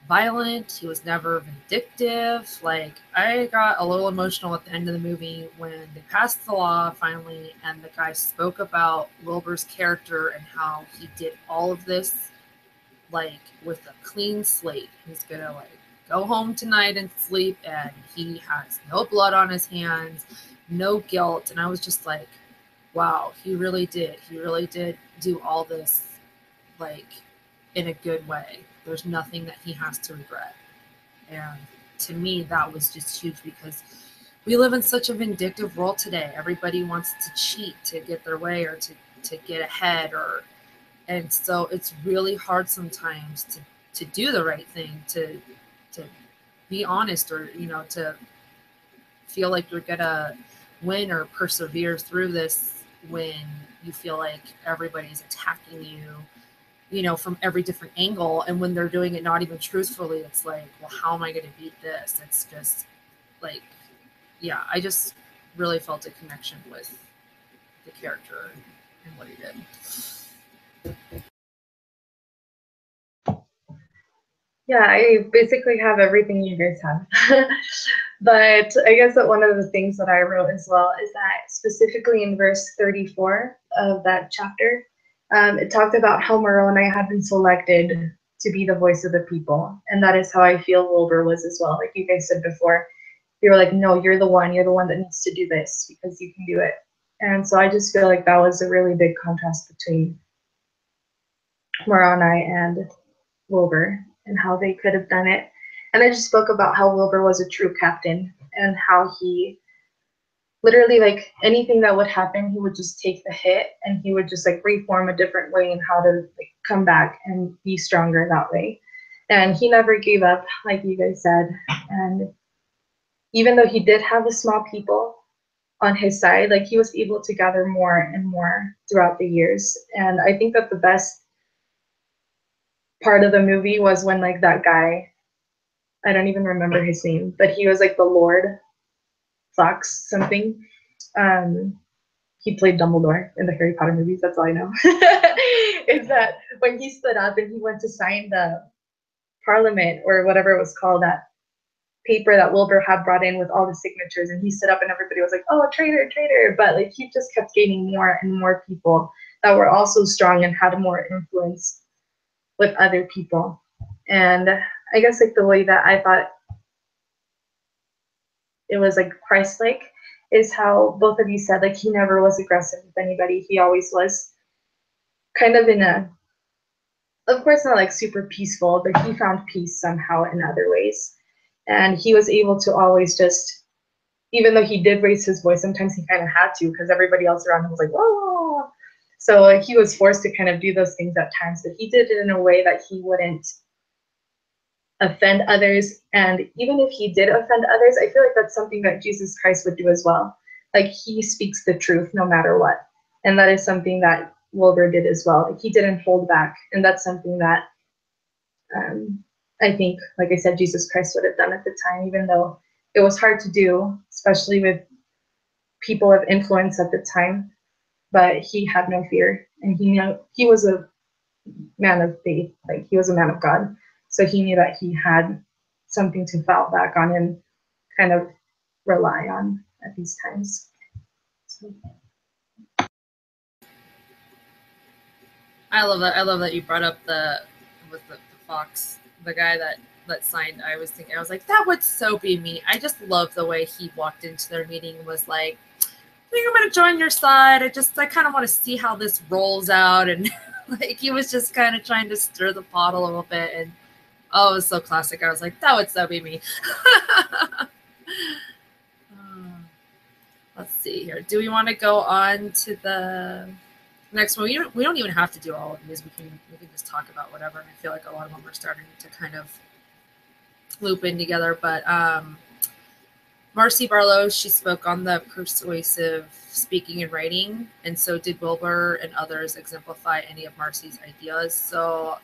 violent. He was never vindictive. Like, I got a little emotional at the end of the movie when they passed the law finally, and the guy spoke about Wilbur's character and how he did all of this like with a clean slate. He's gonna like go home tonight and sleep, and he has no blood on his hands, no guilt. And I was just like, wow, he really did do all this like in a good way. There's nothing that he has to regret. And to me, that was just huge, because we live in such a vindictive world today. Everybody wants to cheat to get their way, or to get ahead, and so it's really hard sometimes to do the right thing, to be honest, or, you know, to feel like you're gonna win or persevere through this when you feel like everybody's attacking you, you know, from every different angle. And when they're doing it not even truthfully, it's like, well, how am I going to beat this? It's just like, yeah, I just really felt a connection with the character and what he did. Yeah, I basically have everything you guys have. But I guess that one of the things that I wrote as well is that specifically in verse 34 of that chapter, it talked about how Moroni had been selected to be the voice of the people. And that is how I feel Wilbur was as well. Like you guys said before, you were like, no, you're the one that needs to do this because you can do it. And so I just feel like that was a really big contrast between Moroni and Wilbur, and how they could have done it. And I just spoke about how Wilbur was a true captain and how he literally, like, anything that would happen, he would just take the hit and he would just like reform a different way and how to like come back and be stronger that way. And he never gave up, like you guys said. And even though he did have a small people on his side, like he was able to gather more and more throughout the years. And I think that the best part of the movie was when like that guy, I don't even remember his name, but he was like the Lord Fox something. He played Dumbledore in the Harry Potter movies. That's all I know. Is that when he stood up and he went to sign the Parliament or whatever it was called, that paper that Wilbur had brought in with all the signatures, and he stood up and everybody was like, "Oh, traitor, traitor!" But like he just kept gaining more and more people that were also strong and had more influence with other people. And I guess like the way that I thought it was like Christ-like is how both of you said, like he never was aggressive with anybody. He always was kind of in a, of course not like super peaceful, but he found peace somehow in other ways. And he was able to always just, even though he did raise his voice, sometimes he kind of had to because everybody else around him was like, whoa. So he was forced to kind of do those things at times, but he did it in a way that he wouldn't offend others. And even if he did offend others, I feel like that's something that Jesus Christ would do as well. Like he speaks the truth no matter what. And that is something that Wilbur did as well. Like he didn't hold back. And that's something that I think, like I said, Jesus Christ would have done at the time, even though it was hard to do, especially with people of influence at the time. But he had no fear. And he knew he was a man of faith. Like he was a man of God. So he knew that he had something to fall back on and kind of rely on at these times. So. I love that. I love that you brought up the Fox, the guy that signed. I was like, that would so be me. I just love the way he walked into their meeting and was like, I think I'm gonna join your side. I kind of want to see how this rolls out, and like he was just kind of trying to stir the pot a little bit, and oh, it was so classic. I was like, that would so be me. Let's see here. Do we want to go on to the next one? We don't even have to do all of these. We can just talk about whatever. I feel like a lot of them are starting to kind of loop in together. But Marcy Barlow, she spoke on the persuasive speaking and writing, and so did Wilbur and others exemplify any of Marcy's ideas. So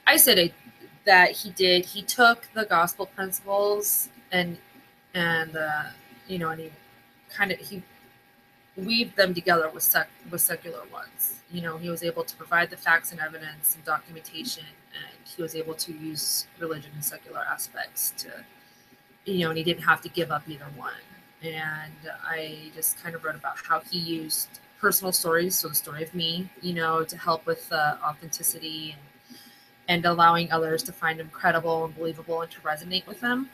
I said that he did. He took the gospel principles and he weaved them together with secular ones. He was able to provide the facts and evidence and documentation, and he was able to use religion and secular aspects to, and he didn't have to give up either one. And I just kind of wrote about how he used personal stories, so the story of me, to help with authenticity and allowing others to find him credible and believable and to resonate with them.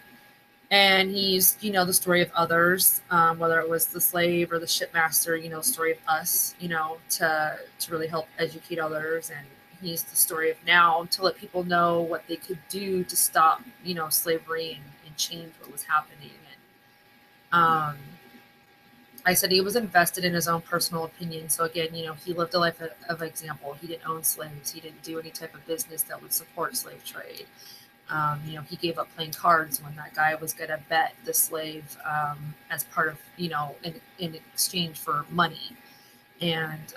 And he used, the story of others, whether it was the slave or the shipmaster, story of us, to really help educate others. And he used the story of now to let people know what they could do to stop, slavery and change what was happening. And I said he was invested in his own personal opinion. So again, he lived a life of example. He didn't own slaves. He didn't do any type of business that would support slave trade. He gave up playing cards when that guy was going to bet the slave as part of, in exchange for money. And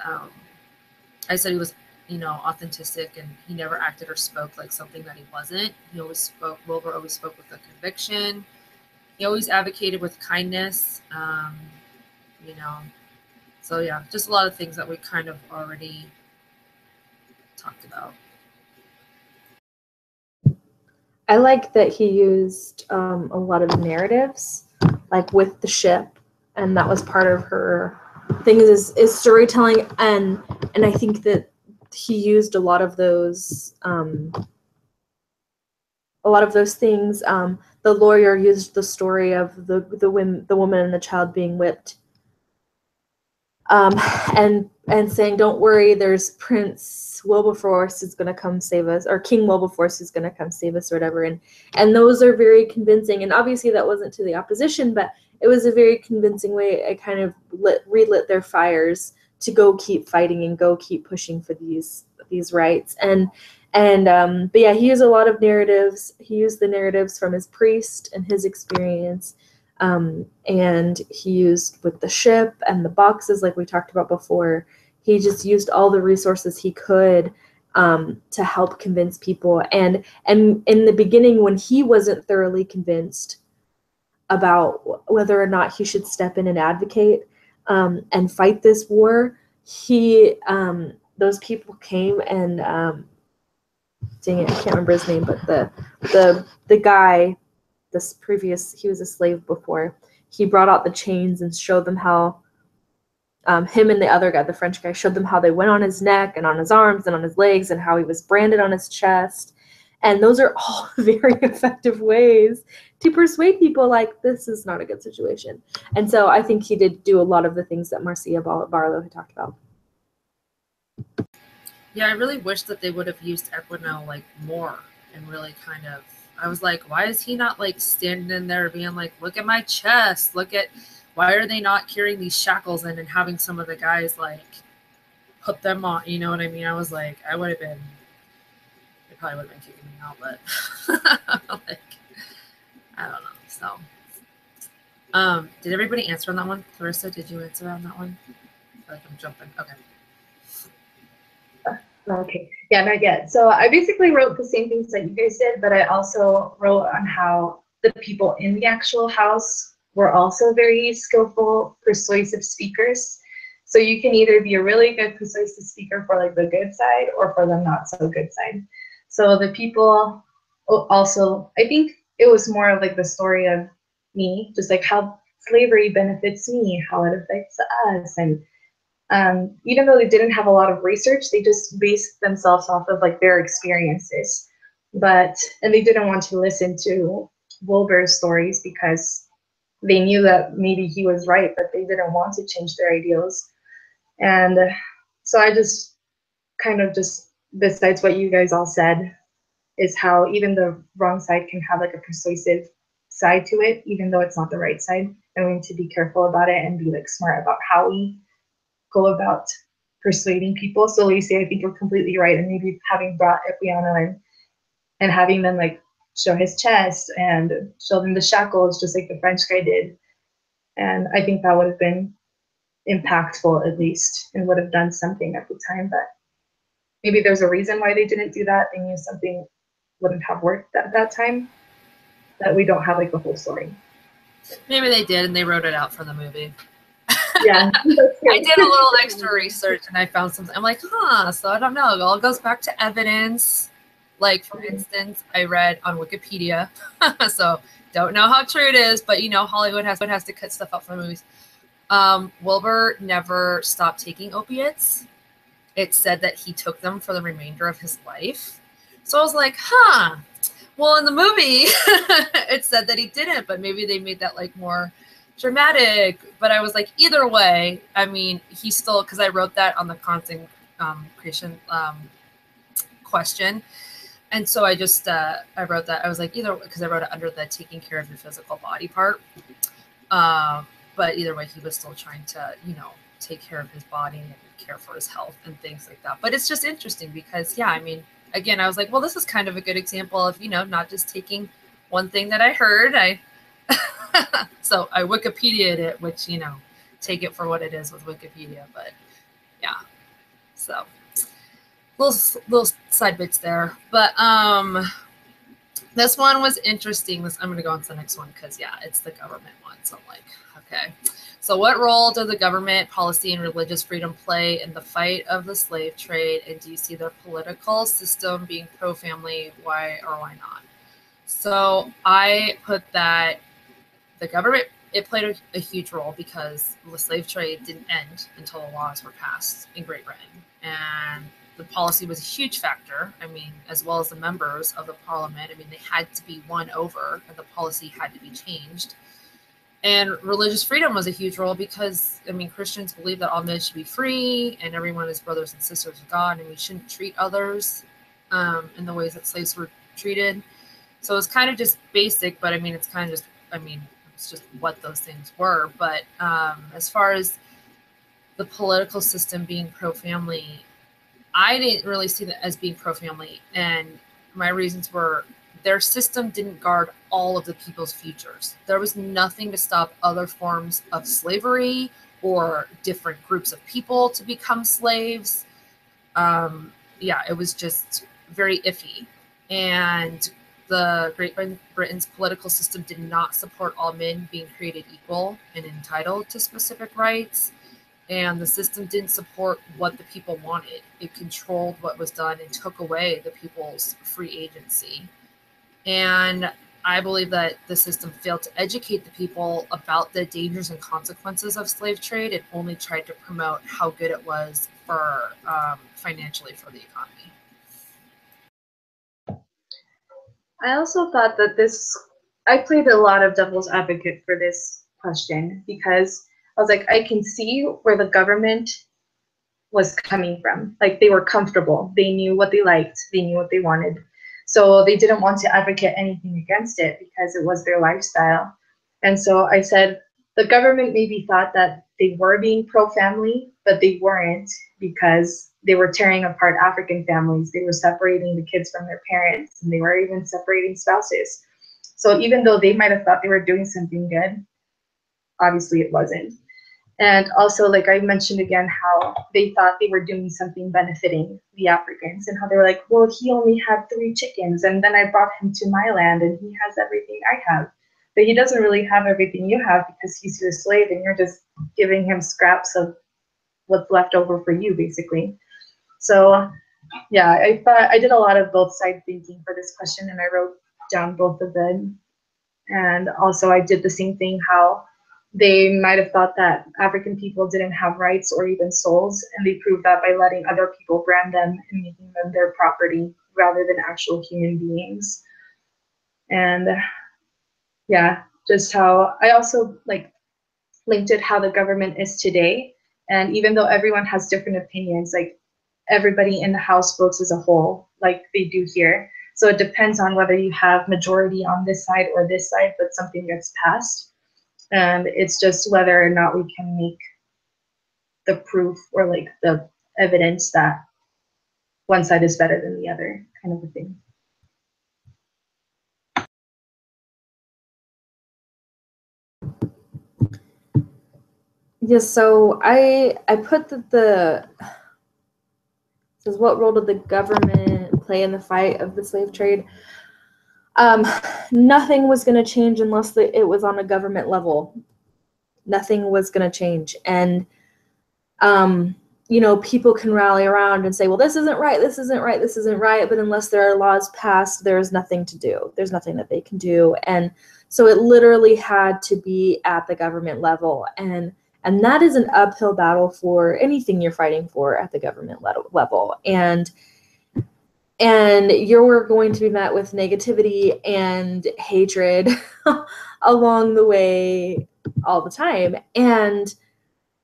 I said he was, authentic, and he never acted or spoke like something that he wasn't. Wilbur always spoke with a conviction. He always advocated with kindness, So yeah, just a lot of things that we kind of already talked about. I like that he used a lot of narratives, like with the ship, and that was part of her thing is storytelling, and I think that he used a lot of those things. The lawyer used the story of the woman and the child being whipped and saying, "Don't worry, there's Prince Wilberforce is going to come save us, or King Wilberforce is going to come save us," or whatever. And those are very convincing. And obviously that wasn't to the opposition, but it was a very convincing way. It kind of relit their fires to go keep fighting and go keep pushing for these rights. But yeah, he used a lot of narratives. He used the narratives from his priest and his experience. And he used with the ship and the boxes, like we talked about before. He just used all the resources he could to help convince people. And in the beginning, when he wasn't thoroughly convinced about whether or not he should step in and advocate and fight this war, those people came and dang it, I can't remember his name, but the guy, he was a slave before, he brought out the chains and showed them how, him and the other guy, the French guy, showed them how they went on his neck and on his arms and on his legs, and how he was branded on his chest. And those are all very effective ways to persuade people like, this is not a good situation. And so I think he did do a lot of the things that Marcia Barlow had talked about. Yeah, I really wish that they would have used Equino like more, and really kind of, I was like, why is he not like standing in there being like, look at my chest, why are they not carrying these shackles in and having some of the guys like put them on, you know what I mean? I was like, they probably would have been kicking me out, but like, I don't know. So did everybody answer on that one? Clarissa, did you answer on that one? I feel like I'm jumping. Okay. Okay, yeah, not yet. So I basically wrote the same things that you guys did, but I also wrote on how the people in the actual house were also very skillful, persuasive speakers. So you can either be a really good persuasive speaker for like the good side or for the not so good side. So the people also, I think it was more of like the story of me, just like how slavery benefits me, how it affects us. And even though they didn't have a lot of research, they just based themselves off of like their experiences. And they didn't want to listen to Wilbur's stories because they knew that maybe he was right, but they didn't want to change their ideals. And so I just kind of just, besides what you guys all said, is how even the wrong side can have like a persuasive side to it, even though it's not the right side. And we need to be careful about it and be like smart about how we go about persuading people. So Lacey, I think you're completely right. And maybe having brought Equiano and having them like show his chest and show them the shackles, just like the French guy did. And I think that would have been impactful at least, and would have done something at the time. But maybe there's a reason why they didn't do that. They knew something wouldn't have worked at that time, that we don't have like the whole story. Maybe they did and they wrote it out for the movie. Yeah. I did a little extra research and I found something. I'm like, so I don't know. It all goes back to evidence. Like, for instance, I read on Wikipedia, so don't know how true it is, but you know, Hollywood has to cut stuff out from movies. Wilbur never stopped taking opiates. It said that he took them for the remainder of his life. So I was like, well, in the movie, it said that he didn't, but maybe they made that like more dramatic. But I was like, either way, I mean, he still, because I wrote that on the content creation question. And so I just, I wrote that, I was like, either, because I wrote it under the taking care of your physical body part. But either way, he was still trying to, you know, take care of his body and care for his health and things like that. But it's just interesting because, yeah, I mean, again, I was like, well, this is kind of a good example of, you know, not just taking one thing that I heard. So I Wikipedia'd it, which, you know, take it for what it is with Wikipedia. But yeah, so little side bits there. But this one was interesting. I'm going to go on to the next one because, yeah, it's the government one. So I'm like, okay. So what role does the government, policy, and religious freedom play in the fight of the slave trade? And do you see their political system being pro-family? Why or why not? So I put that the government, it played a huge role because the slave trade didn't end until the laws were passed in Great Britain. And the policy was a huge factor. I mean, as well as the members of the parliament. I mean, they had to be won over and the policy had to be changed. And religious freedom was a huge role because, I mean, Christians believe that all men should be free and everyone is brothers and sisters of God, and we shouldn't treat others in the ways that slaves were treated. So it's kind of just basic, but I mean, it's kind of just, I mean, it's just what those things were. But as far as the political system being pro-family, I didn't really see that as being pro-family. And my reasons were their system didn't guard all of the people's futures. There was nothing to stop other forms of slavery or different groups of people to become slaves. Yeah, it was just very iffy. And the Great Britain's political system did not support all men being created equal and entitled to specific rights. And the system didn't support what the people wanted. It controlled what was done and took away the people's free agency. And I believe that the system failed to educate the people about the dangers and consequences of slave trade and only tried to promote how good it was for financially for the economy. I also thought that I played a lot of devil's advocate for this question because I was like, I can see where the government was coming from. Like, they were comfortable. They knew what they liked. They knew what they wanted. So they didn't want to advocate anything against it because it was their lifestyle. And so I said, the government maybe thought that they were being pro-family, but they weren't, because they were tearing apart African families. They were separating the kids from their parents, and they were even separating spouses. So even though they might have thought they were doing something good, obviously it wasn't. And also, like I mentioned again, how they thought they were doing something benefiting the Africans, and how they were like, well, he only had 3 chickens, and then I brought him to my land, and he has everything I have. But he doesn't really have everything you have because he's your slave, and you're just giving him scraps of what's left over for you, basically. So, yeah, I thought I did a lot of both side thinking for this question, and I wrote down both of them. And also, I did the same thing, how they might have thought that African people didn't have rights or even souls, and they proved that by letting other people brand them and making them their property rather than actual human beings. And yeah, just how I also like linked it how the government is today. And even though everyone has different opinions, like everybody in the House votes as a whole, like they do here. So it depends on whether you have majority on this side or this side, but something gets passed. And it's just whether or not we can make the proof or like the evidence that one side is better than the other, kind of a thing. Yes, so I put that says, what role did the government play in the fight of the slave trade? Nothing was going to change unless it was on a government level. Nothing was going to change. And, you know, people can rally around and say, well, this isn't right, this isn't right, this isn't right. But unless there are laws passed, there's nothing to do. There's nothing that they can do. And so it literally had to be at the government level. And that is an uphill battle for anything you're fighting for at the government level. And you're going to be met with negativity and hatred along the way all the time. And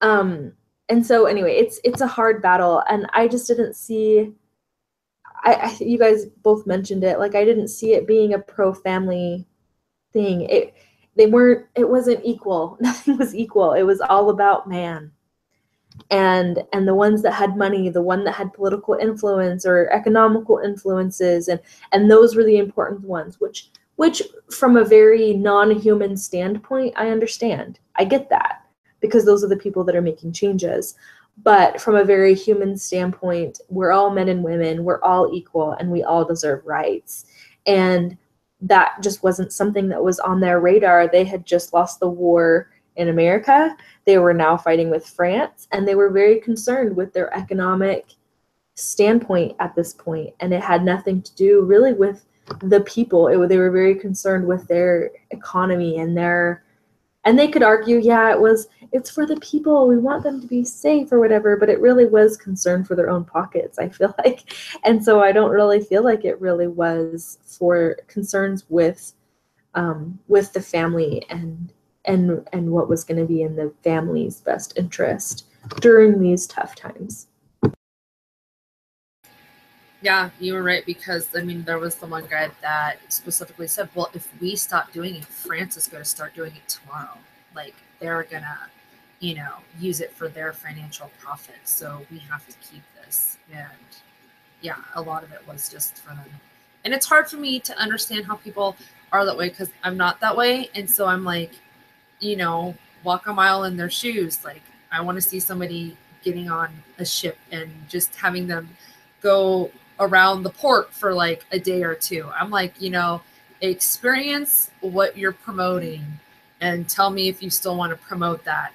so anyway, it's a hard battle, and I just didn't see, you guys both mentioned it, like I didn't see it being a pro-family thing. It wasn't equal. Nothing was equal. It was all about man. And the ones that had money, the one that had political influence or economical influences, and those were the important ones, which from a very non-human standpoint, I understand. I get that, because those are the people that are making changes. But from a very human standpoint, we're all men and women, we're all equal, and we all deserve rights. And that just wasn't something that was on their radar. They had just lost the war in America. They were now fighting with France, and they were very concerned with their economic standpoint at this point. And it had nothing to do really with the people. They were very concerned with their economy and they could argue, yeah, it's for the people. We want them to be safe or whatever, but it really was concern for their own pockets, I feel like. And so I don't really feel like it really was for concerns with the family and what was going to be in the family's best interest during these tough times. Yeah, you were right, because I mean, there was the one guy that specifically said, well, if we stop doing it, France is going to start doing it tomorrow. Like, they're going to, use it for their financial profit. So we have to keep this. And yeah, a lot of it was just for them. And it's hard for me to understand how people are that way, because I'm not that way. And so I'm like, walk a mile in their shoes. Like, I want to see somebody getting on a ship and just having them go around the port for like a day or two. I'm like, experience what you're promoting and tell me if you still want to promote that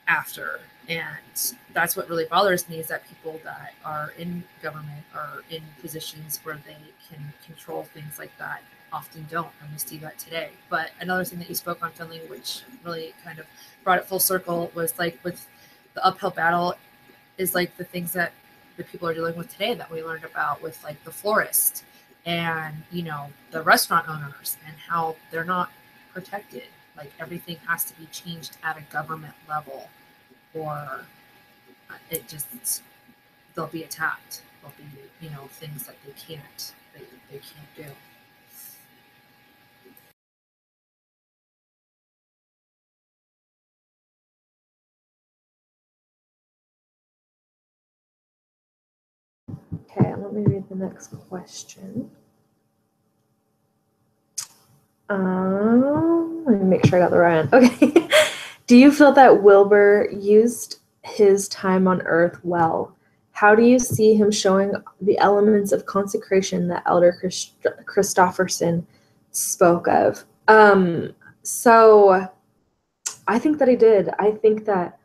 after. And that's what really bothers me, is that people that are in government or in positions where they can control things like that often don't. And we see that today. But another thing that you spoke on, Finley, which really kind of brought it full circle, was like with the uphill battle is like the things that the people are dealing with today that we learned about with like the florist and, the restaurant owners, and how they're not protected. Like, everything has to be changed at a government level, or it just, they'll be attacked. There'll be, things that they can't do. Okay, let me read the next question. Let me make sure I got the right one. Okay. Do you feel that Wilbur used his time on earth well? How do you see him showing the elements of consecration that Elder Christofferson spoke of? So I think that he did. I think that,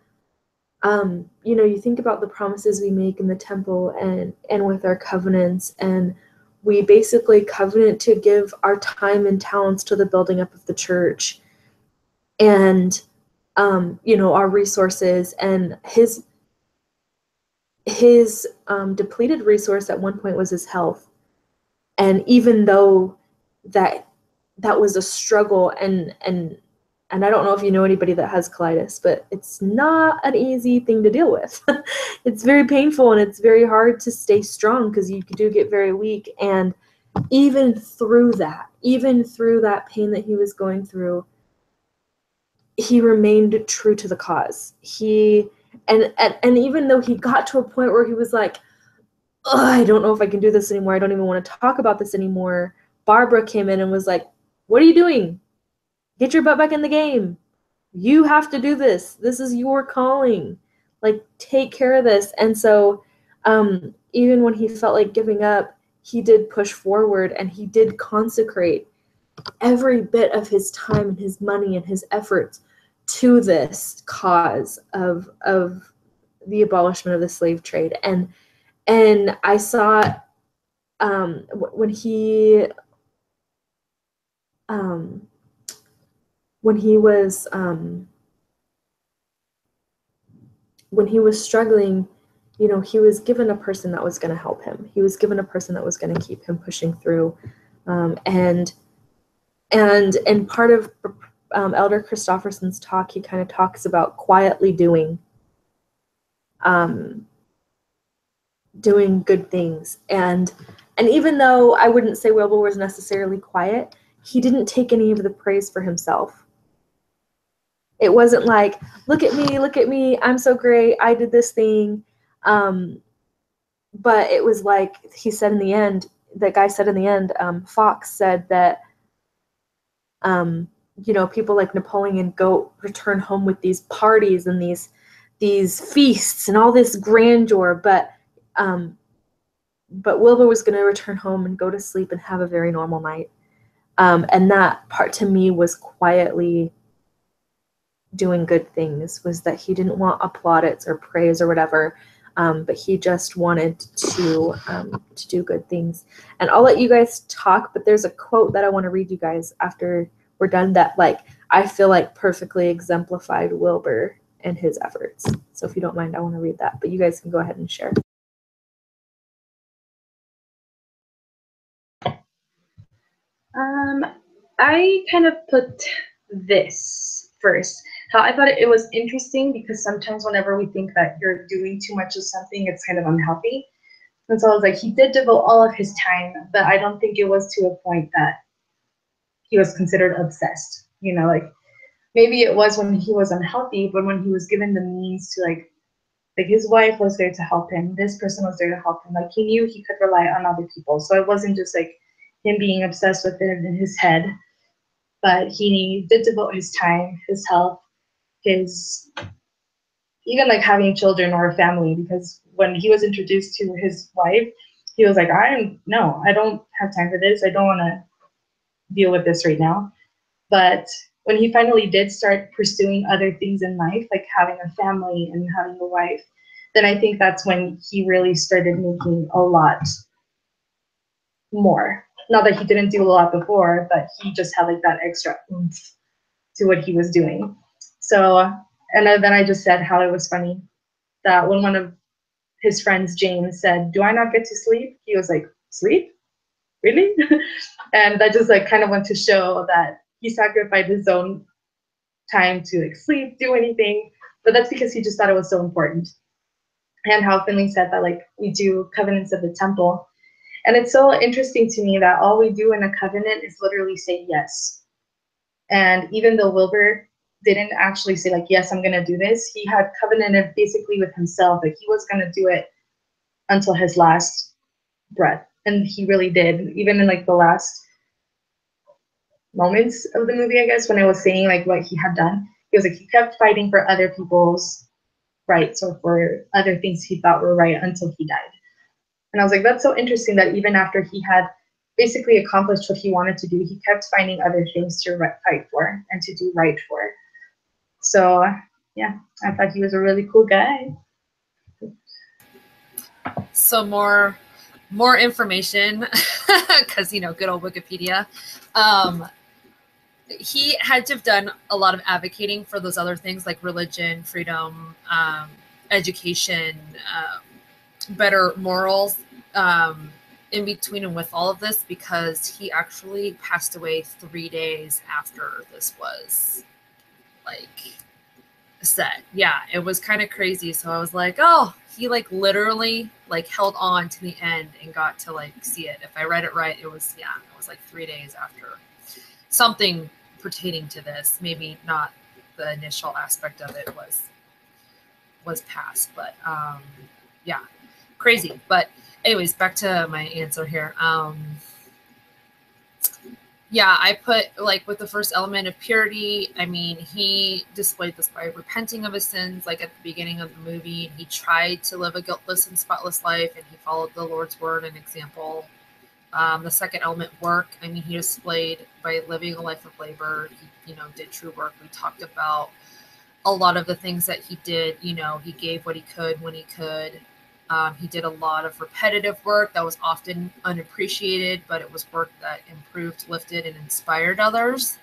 you think about the promises we make in the temple and with our covenants, and we basically covenant to give our time and talents to the building up of the church, and our resources. And his depleted resource at one point was his health. And even though that was a struggle, and I don't know if you know anybody that has colitis, but it's not an easy thing to deal with. It's very painful, and it's very hard to stay strong, because you do get very weak. And even through that pain that he was going through, he remained true to the cause. And even though he got to a point where he was like, I don't know if I can do this anymore, I don't even want to talk about this anymore, Barbara came in and was like, what are you doing? Get your butt back in the game. You have to do this. This is your calling. Like, take care of this. And so even when he felt like giving up, he did push forward, and he did consecrate every bit of his time and his money and his efforts to this cause of the abolishment of the slave trade. And I saw when he was struggling, he was given a person that was going to help him. He was given a person that was going to keep him pushing through. And part of Elder Christofferson's talk, he kind of talks about quietly doing good things. And even though I wouldn't say Wilbur was necessarily quiet, he didn't take any of the praise for himself. It wasn't like, look at me, I'm so great, I did this thing. But it was like he said in the end, that guy said in the end, Fox said that, people like Napoleon go return home with these parties and these feasts and all this grandeur, but Wilbur was going to return home and go to sleep and have a very normal night. And that part to me was quietly doing good things, was that he didn't want plaudits or praise or whatever, but he just wanted to do good things. And I'll let you guys talk, but there's a quote that I want to read you guys after we're done that, like, I feel like perfectly exemplified Wilbur and his efforts. So if you don't mind, I want to read that, but you guys can go ahead and share. I kind of put this first. How I thought it was interesting because sometimes whenever we think that you're doing too much of something, it's kind of unhealthy. And so I was like, he did devote all of his time, but I don't think it was to a point that he was considered obsessed. Like maybe it was when he was unhealthy, but when he was given the means to like his wife was there to help him, this person was there to help him. Like he knew he could rely on other people. So it wasn't just like him being obsessed with it in his head, but he did devote his time, his health, his even like having children or a family, because when he was introduced to his wife, he was like, I don't have time for this. I don't want to deal with this right now. But when he finally did start pursuing other things in life, like having a family and having a wife, then I think that's when he really started making a lot more. Not that he didn't do a lot before, but he just had like that extra oomph to what he was doing. So, and then I just said how it was funny that when one of his friends, James, said, "Do I not get to sleep?" He was like, "Sleep? Really?" And that just like kind of went to show that he sacrificed his own time to like sleep, do anything, but that's because he just thought it was so important. And how Finley said that like we do covenants of the temple. And it's so interesting to me that all we do in a covenant is literally say yes. And even though Wilbur didn't actually say like, yes, I'm gonna do this, he had covenanted basically with himself that he was gonna do it until his last breath. And he really did. Even in like the last moments of the movie, I guess, when I was saying like what he had done, he was like he kept fighting for other people's rights or for other things he thought were right until he died. And I was like, that's so interesting that even after he had basically accomplished what he wanted to do, he kept finding other things to fight for and to do right for. So yeah, I thought he was a really cool guy. So more information, because good old Wikipedia. He had to have done a lot of advocating for those other things like religion, freedom, education, better morals, in between and with all of this, because he actually passed away 3 days after this was like set. Yeah, it was kind of crazy. So I was like, oh, he like literally like held on to the end and got to like see it. If I read it right, it was like 3 days after something pertaining to this. Maybe not the initial aspect of it was passed, but yeah, crazy. But anyways, back to my answer here. Yeah, I put like with the first element of purity. I mean, he displayed this by repenting of his sins, like at the beginning of the movie. He tried to live a guiltless and spotless life, and he followed the Lord's word and example. The second element, work. I mean, he displayed by living a life of labor. He, did true work. We talked about a lot of the things that he did. He gave what he could when he could. He did a lot of repetitive work that was often unappreciated, but it was work that improved, lifted, and inspired others.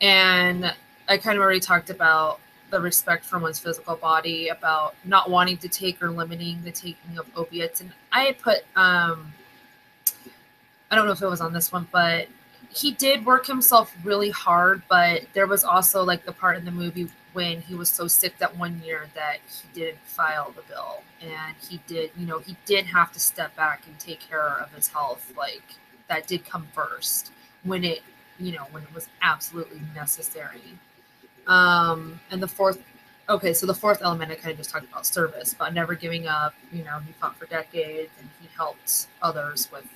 And I kind of already talked about the respect for one's physical body, about not wanting to take or limiting the taking of opiates. And I had put, I don't know if it was on this one, but he did work himself really hard, but there was also like the part in the movie when he was so sick that one year that he didn't file the bill, and he did, he did have to step back and take care of his health. Like that did come first when it, when it was absolutely necessary. And the fourth element, I kind of just talked about service, but never giving up. He fought for decades and he helped others with,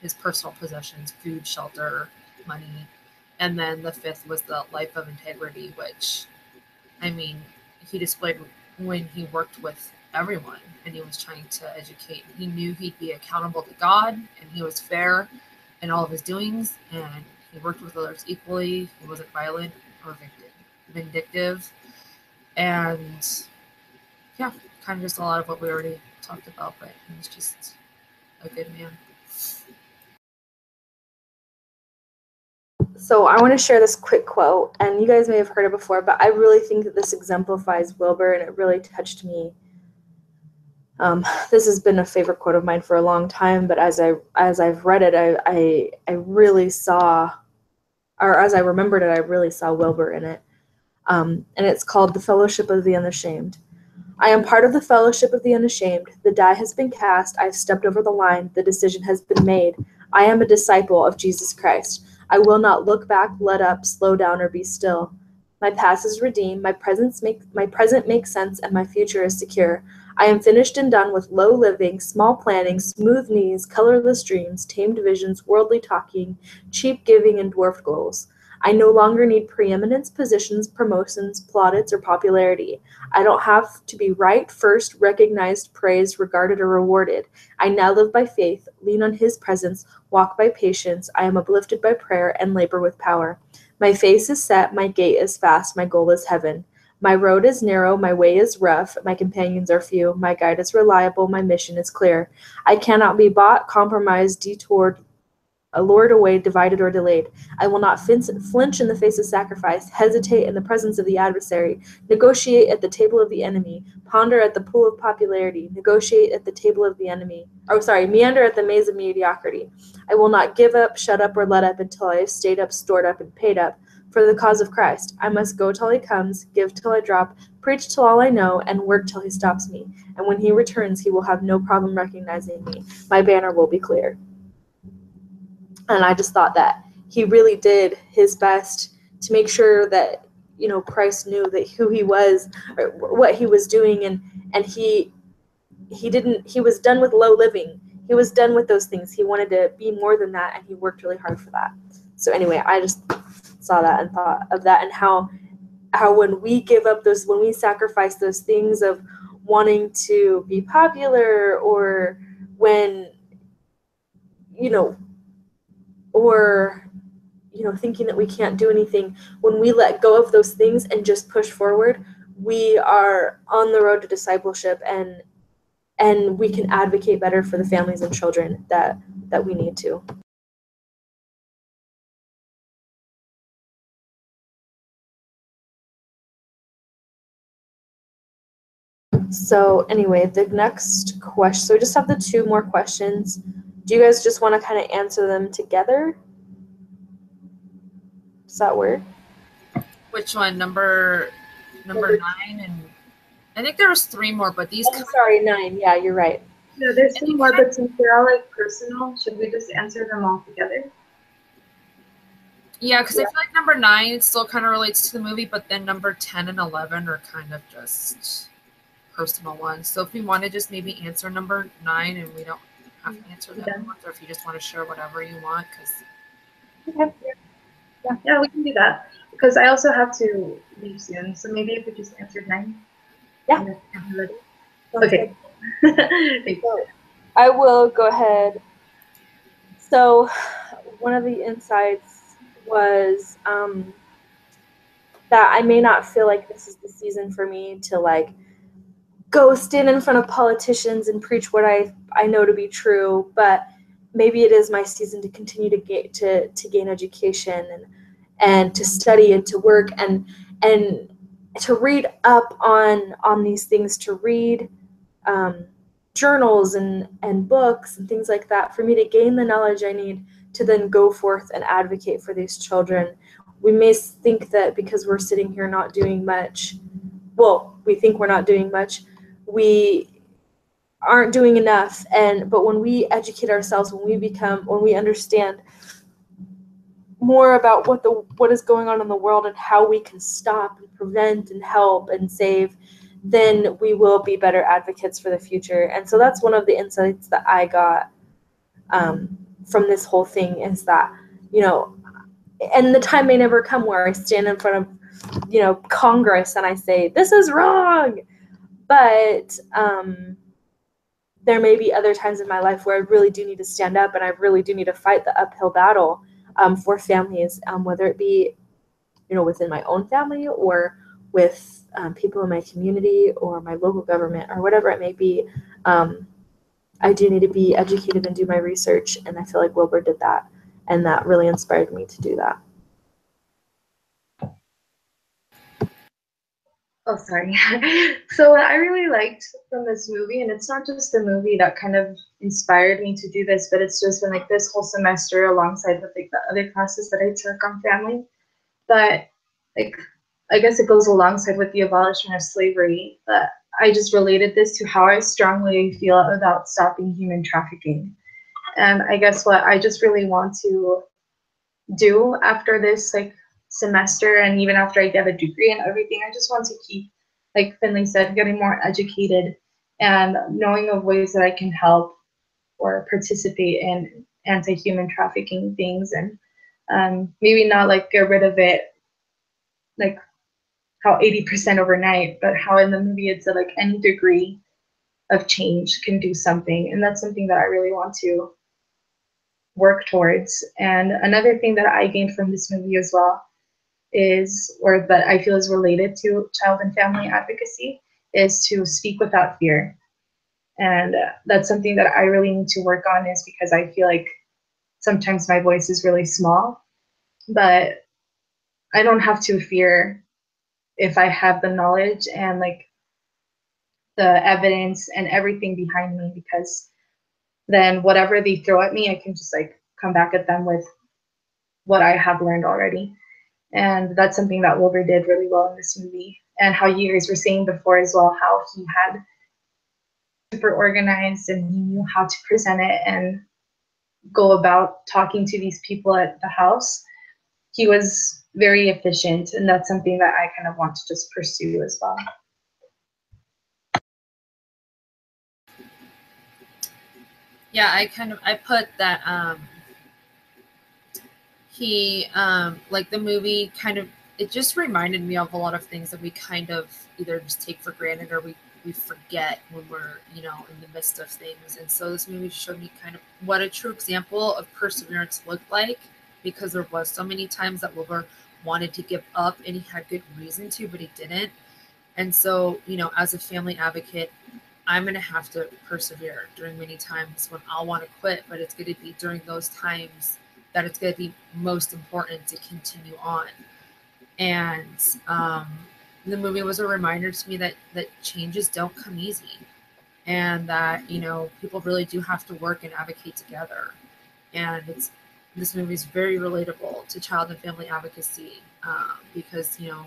his personal possessions, food, shelter, money. And then the fifth was the life of integrity, which, I mean, he displayed when he worked with everyone and he was trying to educate. He knew he'd be accountable to God, and he was fair in all of his doings, and he worked with others equally. He wasn't violent or vindictive. And yeah, kind of just a lot of what we already talked about, but he was just a good man. So I want to share this quick quote, and you guys may have heard it before, but I really think that this exemplifies Wilbur, and it really touched me. This has been a favorite quote of mine for a long time, but as I've read it, I really saw or as I remembered it, I really saw Wilbur in it. And it's called The Fellowship of the Unashamed. I am part of the Fellowship of the Unashamed. The die has been cast. I have stepped over the line. The decision has been made. I am a disciple of Jesus Christ. I will not look back, let up, slow down, or be still. My past is redeemed. My present makes sense, and my future is secure. I am finished and done with low living, small planning, smooth knees, colorless dreams, tamed visions, worldly talking, cheap giving, and dwarfed goals. I no longer need preeminence, positions, promotions, plaudits, or popularity. I don't have to be right, first, recognized, praised, regarded, or rewarded. I now live by faith, lean on His presence, walk by patience. I am uplifted by prayer and labor with power. My face is set, my gait is fast, my goal is heaven. My road is narrow, my way is rough, my companions are few, my guide is reliable, my mission is clear. I cannot be bought, compromised, detoured, lured away, divided, or delayed. I will not flinch in the face of sacrifice, hesitate in the presence of the adversary, negotiate at the table of the enemy, ponder at the pool of popularity, negotiate at the table of the enemy. Meander at the maze of mediocrity. I will not give up, shut up, or let up until I have stayed up, stored up, and paid up for the cause of Christ. I must go till He comes, give till I drop, preach till all I know, and work till He stops me. And when He returns, He will have no problem recognizing me. My banner will be clear. And I just thought that he really did his best to make sure that, you know, Christ knew that who he was, or what he was doing, and he was done with low living. He was done with those things. He wanted to be more than that, and he worked really hard for that. So anyway, I just saw that and thought of that, and how when we give up those, when we sacrifice those things of wanting to be popular, or when, you know, or, you know, thinking that we can't do anything, when we let go of those things and just push forward, we are on the road to discipleship, and we can advocate better for the families and children that we need to. So anyway, the next question, so we just have the 2 more questions. Do you guys just want to kind of answer them together? Does that work? Which one? Number 9, and I think there was 3 more, but these. Oh, sorry, 9. Yeah, you're right. No, there's some more, but since they're all like personal, should we just answer them all together? Yeah, because I feel like number 9 still kind of relates to the movie, but then number 10 and 11 are kind of just personal ones. So if we want to just maybe answer number 9, and we don't have to answer the other ones, or if you just want to share whatever you want, because. Okay. Yeah, we can do that. Because I also have to leave soon, so maybe if we just answered 9. Yeah. Okay. So I will go ahead. So one of the insights was that I may not feel like this is the season for me to like go stand in front of politicians and preach what I know to be true, but maybe it is my season to continue to gain education and to study and to work and to read up on these things, to read journals and books and things like that, for me to gain the knowledge I need to then go forth and advocate for these children. We may think that because we're sitting here not doing much, well, we think we're not doing much, we aren't doing enough. But when we educate ourselves, when we understand more about what is going on in the world and how we can stop and prevent and help and save, then we will be better advocates for the future. And so that's one of the insights that I got from this whole thing, is that, you know, and the time may never come where I stand in front of, you know, Congress and I say, this is wrong. But there may be other times in my life where I really do need to stand up, and I really do need to fight the uphill battle for families, whether it be, you know, within my own family or with people in my community or my local government or whatever it may be. I do need to be educated and do my research, and I feel like Wilbur did that, and that really inspired me to do that. Oh, sorry. So what I really liked from this movie, and it's not just the movie that kind of inspired me to do this, but it's just been like this whole semester alongside with like the other classes that I took on family. But like I guess it goes alongside with the abolishment of slavery. But I just related this to how I strongly feel about stopping human trafficking. And I guess what I just really want to do after this like semester and even after I get a degree and everything, I just want to keep, like Finley said, getting more educated and knowing of ways that I can help or participate in anti-human trafficking things, and maybe not like get rid of it like how 80% overnight, but how in the movie it said like any degree of change can do something. And that's something that I really want to work towards. And another thing that I gained from this movie as well is, or that I feel is related to child and family advocacy, is to speak without fear. And that's something that I really need to work on, is because I feel like sometimes my voice is really small, but I don't have to fear if I have the knowledge and like the evidence and everything behind me, because then whatever they throw at me, I can just like come back at them with what I have learned already. And that's something that Wilbur did really well in this movie. And how you guys were saying before as well, how he had super organized and he knew how to present it and go about talking to these people at the house. He was very efficient, and that's something that I kind of want to just pursue as well. Yeah, I put that he like the movie kind of, it just reminded me of a lot of things that we kind of either just take for granted or we forget when we're, you know, in the midst of things. And so this movie showed me kind of what a true example of perseverance looked like, because there was so many times that Wilbur wanted to give up and he had good reason to, but he didn't. And so, you know, as a family advocate, I'm going to have to persevere during many times when I'll want to quit, but it's going to be during those times that it's going to be most important to continue on. And the movie was a reminder to me that changes don't come easy, and that, you know, people really do have to work and advocate together. And this movie is very relatable to child and family advocacy, because, you know,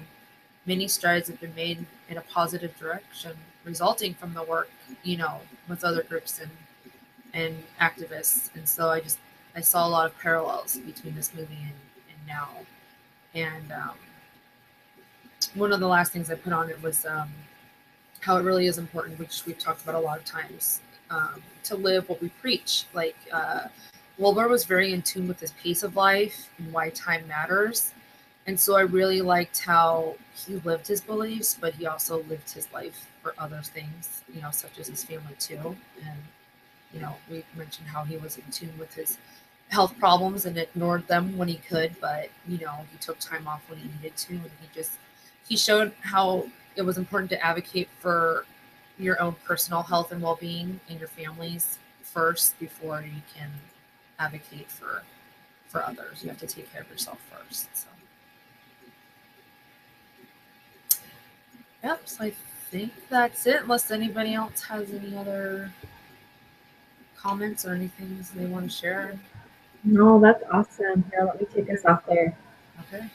many strides have been made in a positive direction resulting from the work, you know, with other groups and activists. And so I saw a lot of parallels between this movie and now. And one of the last things I put on it was how it really is important, which we've talked about a lot of times, to live what we preach. Like Wilbur was very in tune with his pace of life and why time matters. And so I really liked how he lived his beliefs, but he also lived his life for other things, you know, such as his family too. And, you know, we mentioned how he was in tune with his health problems and ignored them when he could, but, you know, he took time off when he needed to. And he showed how it was important to advocate for your own personal health and well-being and your family's first before you can advocate for others. You have to take care of yourself first. So. Yep, so I think that's it, unless anybody else has any other comments or anything they want to share. No, that's awesome. Here, let me take us off there. Okay.